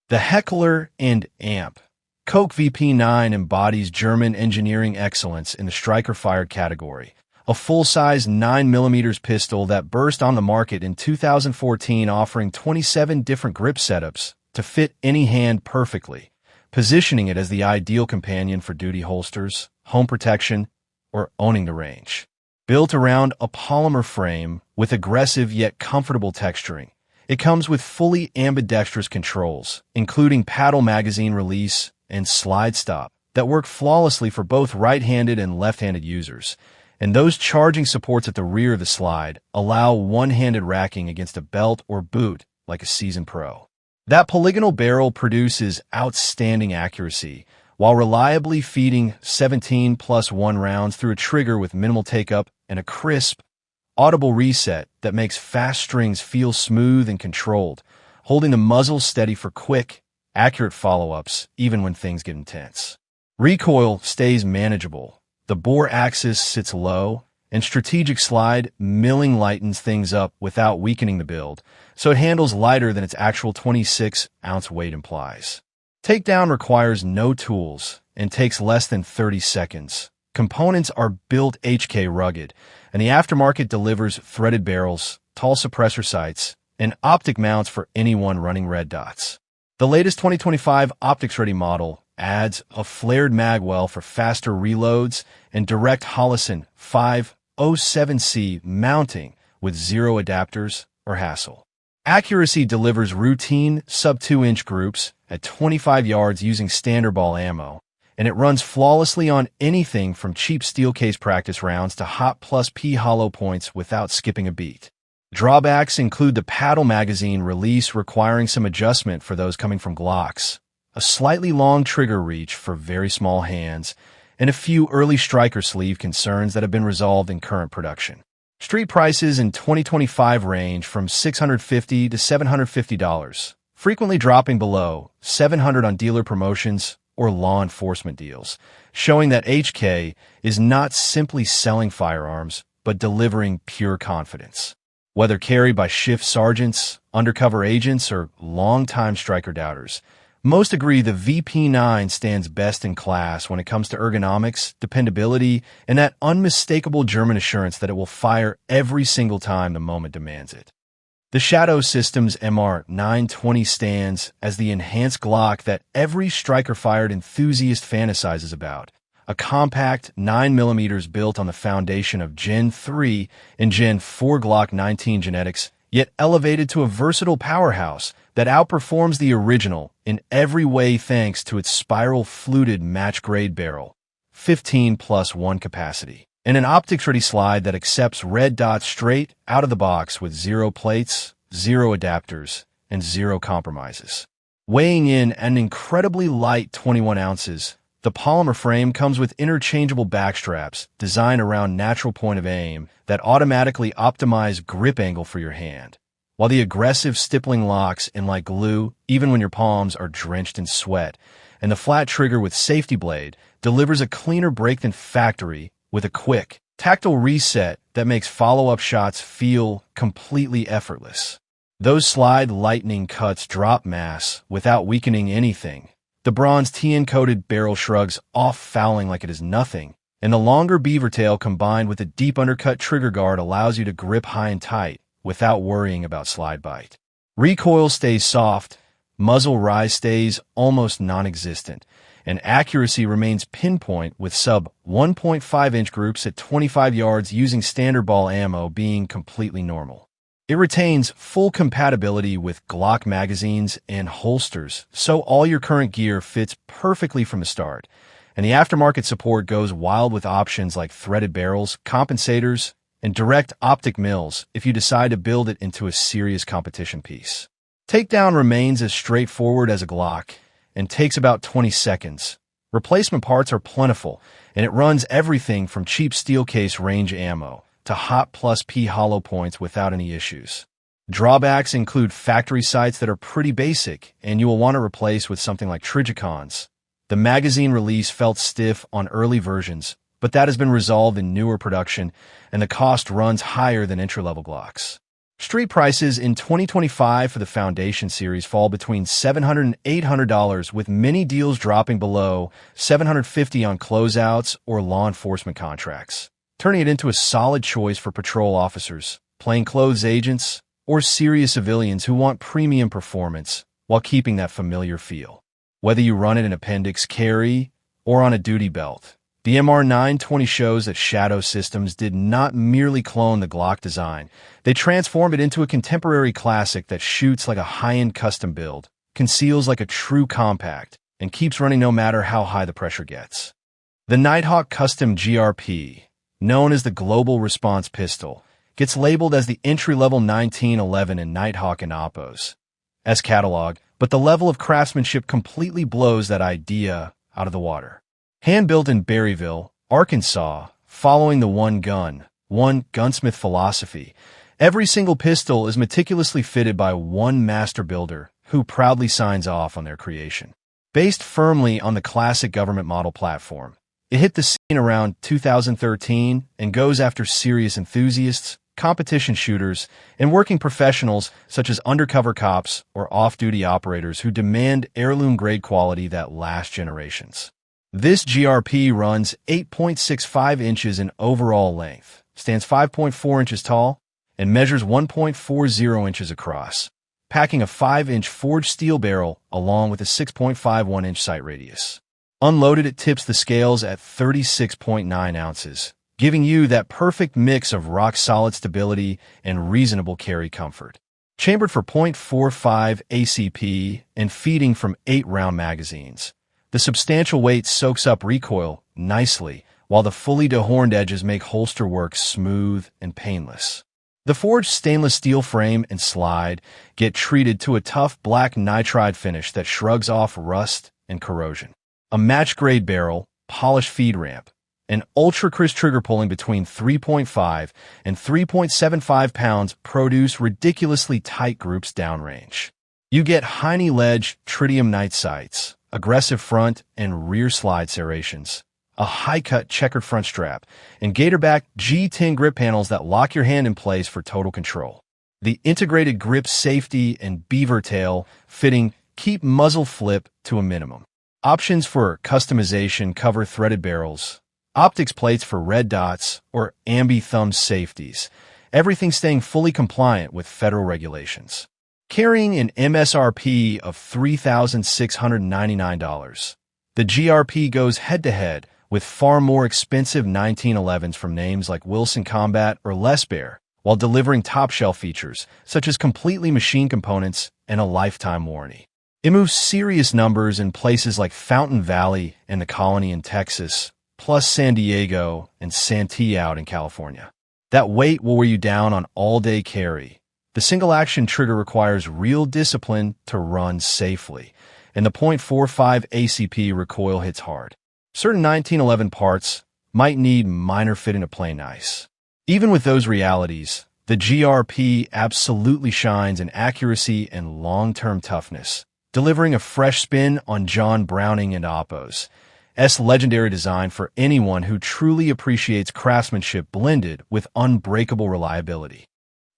The Heckler and Amp Coke VP9 embodies German engineering excellence in the striker-fired category, a full-size 9mm pistol that burst on the market in 2014 offering 27 different grip setups to fit any hand perfectly, positioning it as the ideal companion for duty holsters, home protection, or owning the range. Built around a polymer frame with aggressive yet comfortable texturing, it comes with fully ambidextrous controls, including paddle magazine release and slide stop, that work flawlessly for both right-handed and left-handed users, and those charging supports at the rear of the slide allow one-handed racking against a belt or boot like a seasoned pro. That polygonal barrel produces outstanding accuracy while reliably feeding 17+1 rounds through a trigger with minimal take-up and a crisp, audible reset that makes fast strings feel smooth and controlled, holding the muzzle steady for quick, accurate follow-ups even when things get intense. Recoil stays manageable, the bore axis sits low, and strategic slide milling lightens things up without weakening the build, so it handles lighter than its actual 26-ounce weight implies. Takedown requires no tools and takes less than 30 seconds. Components are built HK rugged, and the aftermarket delivers threaded barrels, tall suppressor sights, and optic mounts for anyone running red dots. The latest 2025 optics-ready model adds a flared magwell for faster reloads and direct Holosun 507C mounting with zero adapters or hassle. Accuracy delivers routine sub-2-inch groups at 25 yards using standard ball ammo, and it runs flawlessly on anything from cheap steel case practice rounds to hot plus P hollow points without skipping a beat. Drawbacks include the paddle magazine release requiring some adjustment for those coming from Glocks, a slightly long trigger reach for very small hands, and a few early striker sleeve concerns that have been resolved in current production. Street prices in 2025 range from $650 to $750, frequently dropping below $700 on dealer promotions or law enforcement deals, showing that HK is not simply selling firearms, but delivering pure confidence. Whether carried by shift sergeants, undercover agents, or longtime striker doubters, most agree the VP9 stands best in class when it comes to ergonomics, dependability, and that unmistakable German assurance that it will fire every single time the moment demands it. The Shadow Systems MR920 stands as the enhanced Glock that every striker-fired enthusiast fantasizes about. A compact 9mm built on the foundation of Gen 3 and Gen 4 Glock 19 genetics, yet elevated to a versatile powerhouse that outperforms the original in every way thanks to its spiral-fluted match-grade barrel, 15+1 capacity, and an optics-ready slide that accepts red dots straight out of the box with 0 plates, 0 adapters, and 0 compromises. Weighing in an incredibly light 21 ounces, the polymer frame comes with interchangeable backstraps designed around natural point of aim that automatically optimize grip angle for your hand, while the aggressive stippling locks in like glue even when your palms are drenched in sweat, and the flat trigger with safety blade delivers a cleaner break than factory with a quick, tactile reset that makes follow-up shots feel completely effortless. Those slide lightning cuts drop mass without weakening anything. The bronze TN-coated barrel shrugs off fouling like it is nothing, and the longer beaver tail combined with a deep undercut trigger guard allows you to grip high and tight without worrying about slide bite. Recoil stays soft, muzzle rise stays almost non-existent, and accuracy remains pinpoint with sub 1.5-inch groups at 25 yards using standard ball ammo being completely normal. It retains full compatibility with Glock magazines and holsters, so all your current gear fits perfectly from the start, and the aftermarket support goes wild with options like threaded barrels, compensators, and direct optic mills if you decide to build it into a serious competition piece. Takedown remains as straightforward as a Glock and takes about 20 seconds. Replacement parts are plentiful, and it runs everything from cheap steel case range ammo to Hot Plus P hollow points without any issues. Drawbacks include factory sights that are pretty basic, and you will want to replace with something like Trijicons. The magazine release felt stiff on early versions, but that has been resolved in newer production, and the cost runs higher than entry-level Glocks. Street prices in 2025 for the Foundation series fall between $700 and $800, with many deals dropping below $750 on closeouts or law enforcement contracts, turning it into a solid choice for patrol officers, plainclothes agents, or serious civilians who want premium performance while keeping that familiar feel. Whether you run it in appendix carry or on a duty belt, the MR920 shows that Shadow Systems did not merely clone the Glock design, they transformed it into a contemporary classic that shoots like a high-end custom build, conceals like a true compact, and keeps running no matter how high the pressure gets. The Nighthawk Custom GRP, known as the Global Response Pistol, gets labeled as the entry-level 1911 in Nighthawk and Oppos as catalog, but the level of craftsmanship completely blows that idea out of the water. Hand-built in Berryville, Arkansas, following the one gunsmith philosophy, every single pistol is meticulously fitted by one master builder who proudly signs off on their creation. Based firmly on the classic government model platform, it hit the scene around 2013 and goes after serious enthusiasts, competition shooters, and working professionals such as undercover cops or off-duty operators who demand heirloom-grade quality that lasts generations. This GRP runs 8.65 inches in overall length, stands 5.4 inches tall, and measures 1.40 inches across, packing a 5-inch forged steel barrel along with a 6.51-inch sight radius. Unloaded, it tips the scales at 36.9 ounces, giving you that perfect mix of rock-solid stability and reasonable carry comfort. Chambered for .45 ACP and feeding from 8-round magazines, the substantial weight soaks up recoil nicely, while the fully dehorned edges make holster work smooth and painless. The forged stainless steel frame and slide get treated to a tough black nitride finish that shrugs off rust and corrosion. A match-grade barrel, polished feed ramp, and ultra-crisp trigger pulling between 3.5 and 3.75 pounds produce ridiculously tight groups downrange. You get Heine ledge tritium night sights, aggressive front and rear slide serrations, a high-cut checkered front strap, and Gatorback G10 grip panels that lock your hand in place for total control. The integrated grip safety and beaver tail fitting keep muzzle flip to a minimum. Options for customization cover threaded barrels, optics plates for red dots, or ambi-thumb safeties, everything staying fully compliant with federal regulations. Carrying an MSRP of $3,699, the GRP goes head-to-head with far more expensive 1911s from names like Wilson Combat or Les Bear, while delivering top-shelf features such as completely machined components and a lifetime warranty. It moves serious numbers in places like Fountain Valley and the Colony in Texas, plus San Diego and Santee out in California. That weight will wear you down on all-day carry. The single-action trigger requires real discipline to run safely, and the .45 ACP recoil hits hard. Certain 1911 parts might need minor fitting to play nice. Even with those realities, the GRP absolutely shines in accuracy and long-term toughness, delivering a fresh spin on John Browning and Oppo's legendary design for anyone who truly appreciates craftsmanship blended with unbreakable reliability.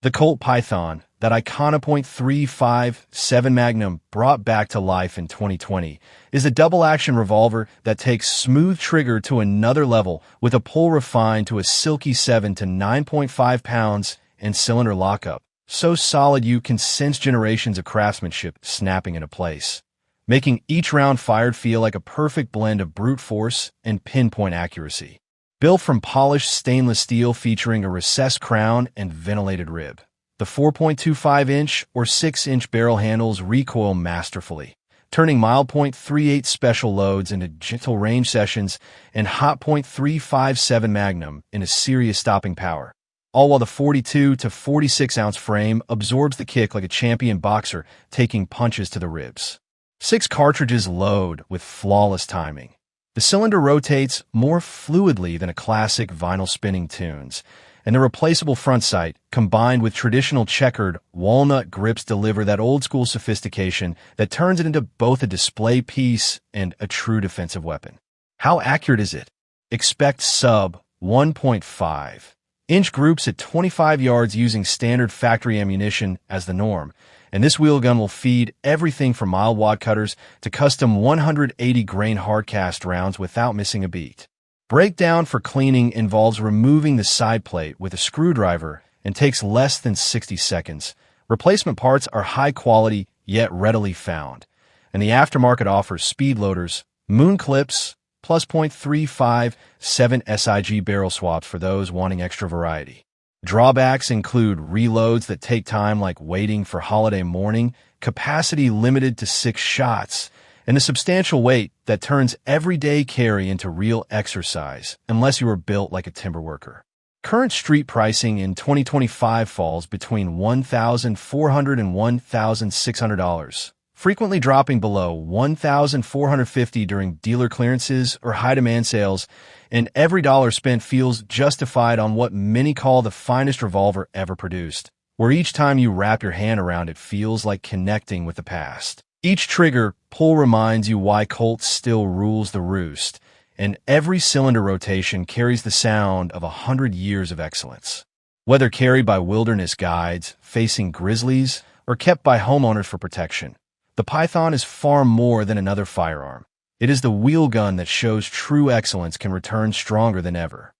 The Colt Python, that iconic .357 Magnum brought back to life in 2020, is a double-action revolver that takes smooth trigger to another level with a pull refined to a silky 7 to 9.5 pounds and cylinder lockup, so solid you can sense generations of craftsmanship snapping into place, making each round fired feel like a perfect blend of brute force and pinpoint accuracy. Built from polished stainless steel featuring a recessed crown and ventilated rib, the 4.25-inch or 6-inch barrel handles recoil masterfully, turning mild .38 special loads into gentle range sessions and hot .357 Magnum into serious stopping power, all while the 42 to 46-ounce frame absorbs the kick like a champion boxer taking punches to the ribs. 6 cartridges load with flawless timing. The cylinder rotates more fluidly than a classic vinyl spinning tunes, and the replaceable front sight, combined with traditional checkered walnut grips, deliver that old-school sophistication that turns it into both a display piece and a true defensive weapon. How accurate is it? Expect sub 1.5-inch groups at 25 yards using standard factory ammunition as the norm, and this wheel gun will feed everything from mild wad cutters to custom 180-grain hardcast rounds without missing a beat. Breakdown for cleaning involves removing the side plate with a screwdriver and takes less than 60 seconds. Replacement parts are high quality yet readily found, and the aftermarket offers speed loaders, moon clips, plus .357 SIG barrel swaps for those wanting extra variety. Drawbacks include reloads that take time, like waiting for holiday morning, capacity limited to 6 shots, and a substantial weight that turns everyday carry into real exercise unless you are built like a timber worker. Current street pricing in 2025 falls between $1,400 and $1,600, frequently dropping below $1,450 during dealer clearances or high-demand sales, and every dollar spent feels justified on what many call the finest revolver ever produced, where each time you wrap your hand around it feels like connecting with the past. Each trigger pull reminds you why Colt still rules the roost, and every cylinder rotation carries the sound of 100 years of excellence. Whether carried by wilderness guides, facing grizzlies, or kept by homeowners for protection, the Python is far more than another firearm. It is the wheel gun that shows true excellence can return stronger than ever.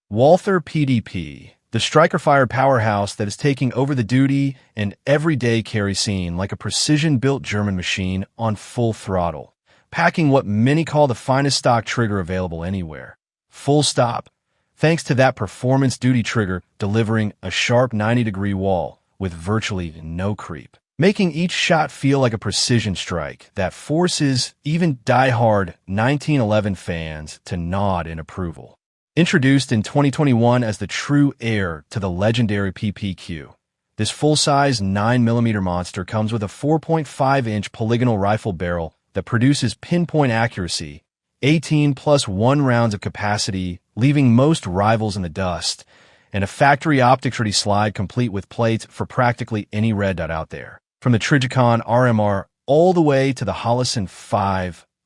Walther PDP, the striker-fired powerhouse that is taking over the duty and everyday carry scene like a precision-built German machine on full throttle, packing what many call the finest stock trigger available anywhere. Full stop. Thanks to that performance duty trigger delivering a sharp 90-degree wall with virtually no creep, making each shot feel like a precision strike that forces even die-hard 1911 fans to nod in approval. Introduced in 2021 as the true heir to the legendary PPQ, this full-size 9mm monster comes with a 4.5-inch polygonal rifle barrel that produces pinpoint accuracy, 18 plus 1 rounds of capacity, leaving most rivals in the dust, and a factory optics-ready slide complete with plates for practically any red dot out there. From the Trijicon RMR all the way to the Holosun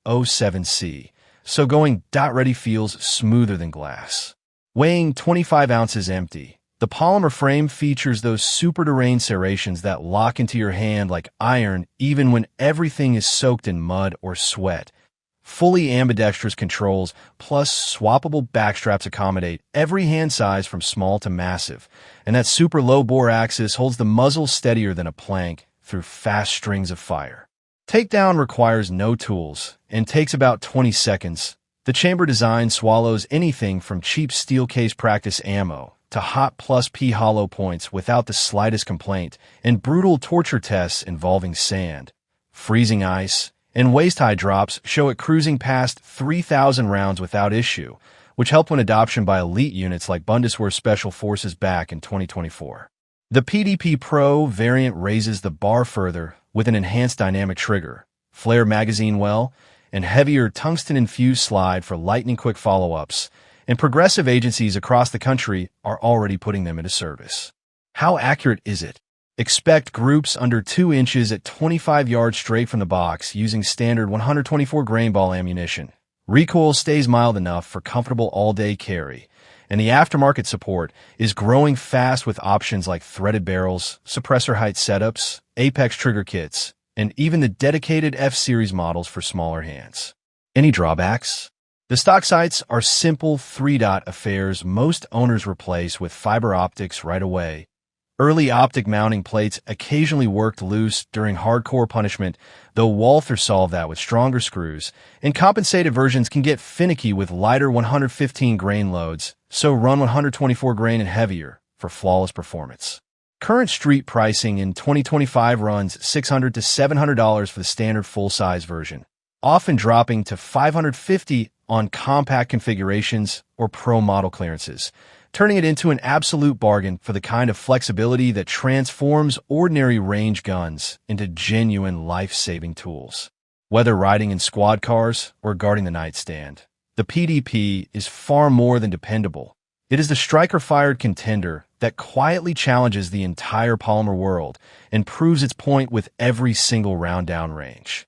507C, so going dot-ready feels smoother than glass. Weighing 25 ounces empty, the polymer frame features those super terrain serrations that lock into your hand like iron even when everything is soaked in mud or sweat. Fully ambidextrous controls plus swappable backstraps accommodate every hand size from small to massive, and that super low bore axis holds the muzzle steadier than a plank through fast strings of fire. Takedown requires no tools and takes about 20 seconds. The chamber design swallows anything from cheap steel case practice ammo to hot plus P hollow points without the slightest complaint, and brutal torture tests involving sand, freezing ice, and waist-high drops show it cruising past 3,000 rounds without issue, which helped win adoption by elite units like Bundeswehr Special Forces back in 2024. The PDP Pro variant raises the bar further with an enhanced dynamic trigger, flare magazine well, and heavier tungsten-infused slide for lightning-quick follow-ups, and progressive agencies across the country are already putting them into service. How accurate is it? Expect groups under 2 inches at 25 yards straight from the box using standard 124 grain ball ammunition. Recoil stays mild enough for comfortable all-day carry, and the aftermarket support is growing fast with options like threaded barrels, suppressor height setups, Apex trigger kits, and even the dedicated F-Series models for smaller hands. Any drawbacks? The stock sights are simple 3-dot affairs most owners replace with fiber optics right away. Early optic mounting plates occasionally worked loose during hardcore punishment, though Walther solved that with stronger screws, and compensated versions can get finicky with lighter 115 grain loads, so run 124 grain and heavier for flawless performance. Current street pricing in 2025 runs $600 to $700 for the standard full-size version, often dropping to $550 on compact configurations or pro model clearances, turning it into an absolute bargain for the kind of flexibility that transforms ordinary range guns into genuine life-saving tools. Whether riding in squad cars or guarding the nightstand, the PDP is far more than dependable. It is the striker-fired contender that quietly challenges the entire polymer world and proves its point with every single round down range.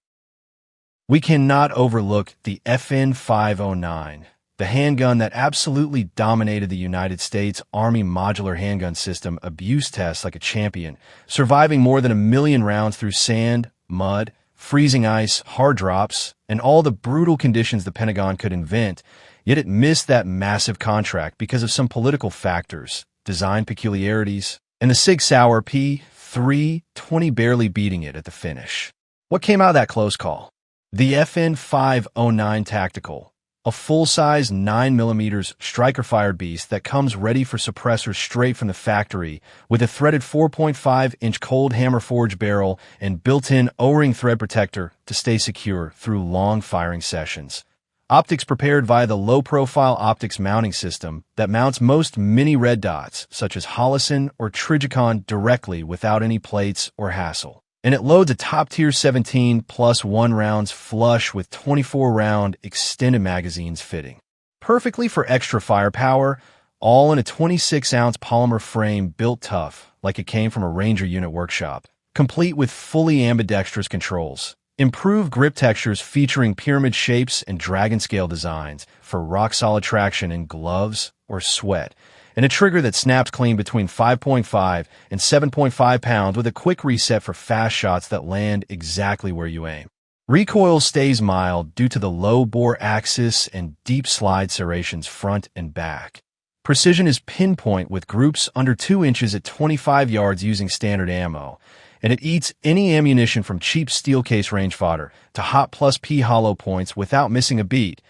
We cannot overlook the FN 509, the handgun that absolutely dominated the United States Army modular handgun system abuse tests like a champion, surviving more than 1 million rounds through sand, mud, freezing ice, hard drops, and all the brutal conditions the Pentagon could invent, yet it missed that massive contract because of some political factors, design peculiarities, and the SIG Sauer P226 barely beating it at the finish. What came out of that close call? The FN 509 Tactical, a full-size 9mm striker-fired beast that comes ready for suppressors straight from the factory with a threaded 4.5-inch cold hammer forged barrel and built-in O-ring thread protector to stay secure through long firing sessions. Optics prepared via the low-profile optics mounting system that mounts most mini red dots such as Holosun or Trijicon directly without any plates or hassle. And it loads a top-tier 17 plus 1 rounds flush with 24-round extended magazines fitting. Perfectly for extra firepower, all in a 26-ounce polymer frame built tough, like it came from a Ranger unit workshop, complete with fully ambidextrous controls. Improved grip textures featuring pyramid shapes and dragon scale designs for rock-solid traction in gloves or sweat, and a trigger that snaps clean between 5.5 and 7.5 pounds with a quick reset for fast shots that land exactly where you aim. Recoil stays mild due to the low bore axis and deep slide serrations front and back. Precision is pinpoint with groups under 2 inches at 25 yards using standard ammo, and it eats any ammunition from cheap steel case range fodder to hot plus P hollow points without missing a beat,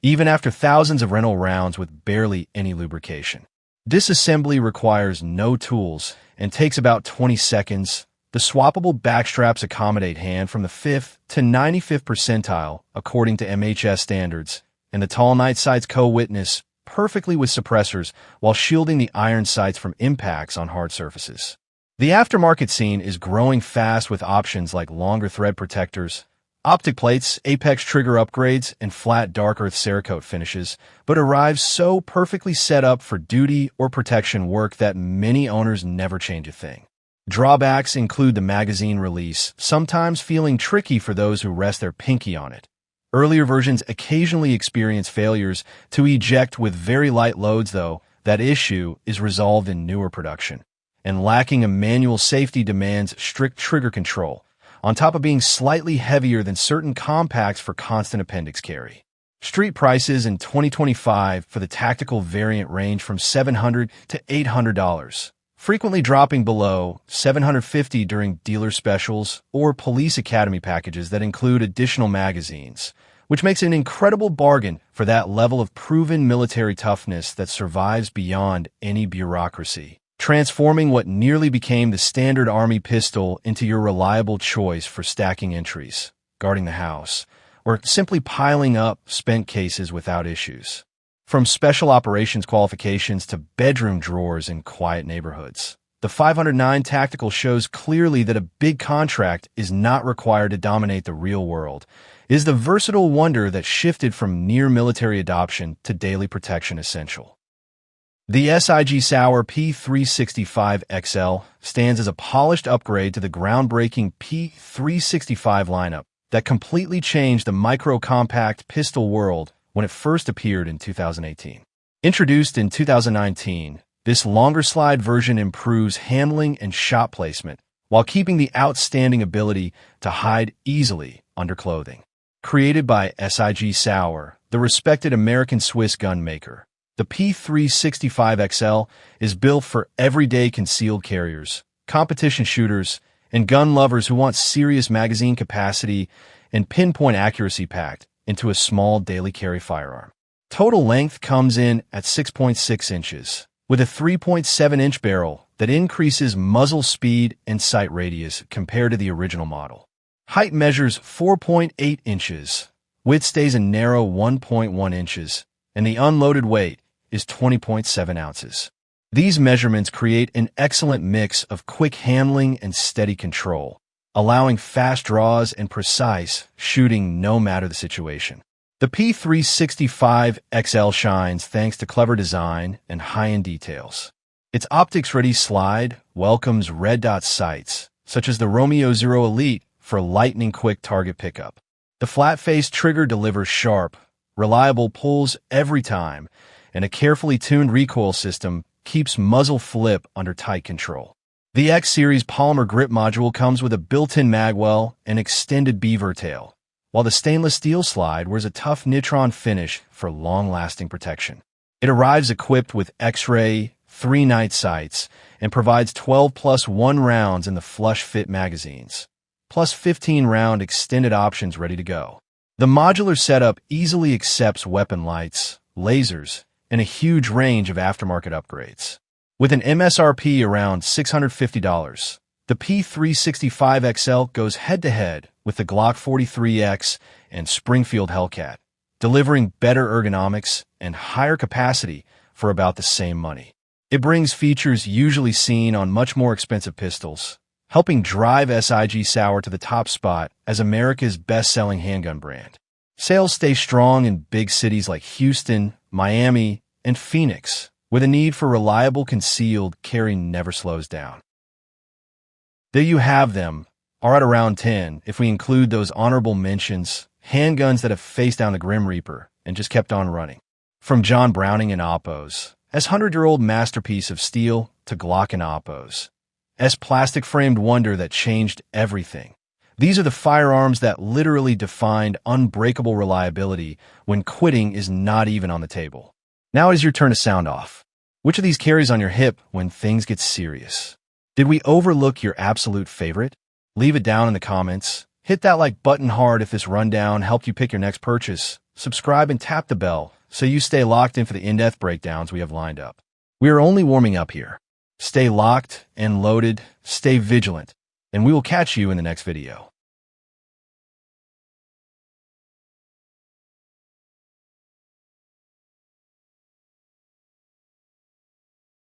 even after thousands of rental rounds with barely any lubrication. Disassembly requires no tools and takes about 20 seconds. The swappable backstraps accommodate hand from the 5th to 95th percentile according to MHS standards, and the tall night sights co-witness perfectly with suppressors while shielding the iron sights from impacts on hard surfaces. The aftermarket scene is growing fast with options like longer thread protectors, optic plates, apex trigger upgrades, and flat dark earth Cerakote finishes, but arrives so perfectly set up for duty or protection work that many owners never change a thing. Drawbacks include the magazine release, sometimes feeling tricky for those who rest their pinky on it. Earlier versions occasionally experience failures to eject with very light loads, though. That issue is resolved in newer production. And lacking a manual safety demands strict trigger control, on top of being slightly heavier than certain compacts for constant appendix carry. Street prices in 2025 for the tactical variant range from $700 to $800, frequently dropping below $750 during dealer specials or police academy packages that include additional magazines, which makes it an incredible bargain for that level of proven military toughness that survives beyond any bureaucracy, transforming what nearly became the standard Army pistol into your reliable choice for stacking entries, guarding the house, or simply piling up spent cases without issues. From special operations qualifications to bedroom drawers in quiet neighborhoods, the 509 Tactical shows clearly that a big contract is not required to dominate the real world. It is the versatile wonder that shifted from near military adoption to daily protection essential. The SIG Sauer P226 XL stands as a polished upgrade to the groundbreaking P225 lineup that completely changed the micro-compact pistol world when it first appeared in 2018. Introduced in 2019, this longer slide version improves handling and shot placement while keeping the outstanding ability to hide easily under clothing. Created by SIG Sauer, the respected American-Swiss gun maker, the P225 XL is built for everyday concealed carriers, competition shooters, and gun lovers who want serious magazine capacity and pinpoint accuracy packed into a small daily carry firearm. Total length comes in at 6.6 inches, with a 3.7-inch barrel that increases muzzle speed and sight radius compared to the original model. Height measures 4.8 inches, width stays a narrow 1.1 inches, and the unloaded weight is 20.7 ounces. These measurements create an excellent mix of quick handling and steady control, allowing fast draws and precise shooting no matter the situation. The P225 XL shines thanks to clever design and high-end details. Its optics-ready slide welcomes red dot sights, such as the Romeo Zero Elite, for lightning-quick target pickup. The flat-face trigger delivers sharp, reliable pulls every time, and a carefully tuned recoil system keeps muzzle flip under tight control. The X-Series polymer grip module comes with a built-in magwell and extended beaver tail, while the stainless steel slide wears a tough nitron finish for long-lasting protection. It arrives equipped with X-ray, 3-night sights, and provides 12+1 rounds in the flush-fit magazines, plus 15-round extended options ready to go. The modular setup easily accepts weapon lights, lasers, and a huge range of aftermarket upgrades. With an MSRP around $650, the P225 XL goes head-to-head with the Glock 43X and Springfield Hellcat, delivering better ergonomics and higher capacity for about the same money. It brings features usually seen on much more expensive pistols, helping drive SIG Sauer to the top spot as America's best-selling handgun brand. Sales stay strong in big cities like Houston, Miami, and Phoenix, where the need for reliable concealed carry never slows down. There you have them, are at around 10 if we include those honorable mentions, handguns that have faced down the Grim Reaper and just kept on running. From John Browning and Oppos, as 100-year-old masterpiece of steel to Glock and Oppos, as plastic-framed wonder that changed everything. These are the firearms that literally defined unbreakable reliability when quitting is not even on the table. Now it is your turn to sound off. Which of these carries on your hip when things get serious? Did we overlook your absolute favorite? Leave it down in the comments. Hit that like button hard if this rundown helped you pick your next purchase. Subscribe and tap the bell so you stay locked in for the in-depth breakdowns we have lined up. We are only warming up here. Stay locked and loaded, stay vigilant, and we will catch you in the next video.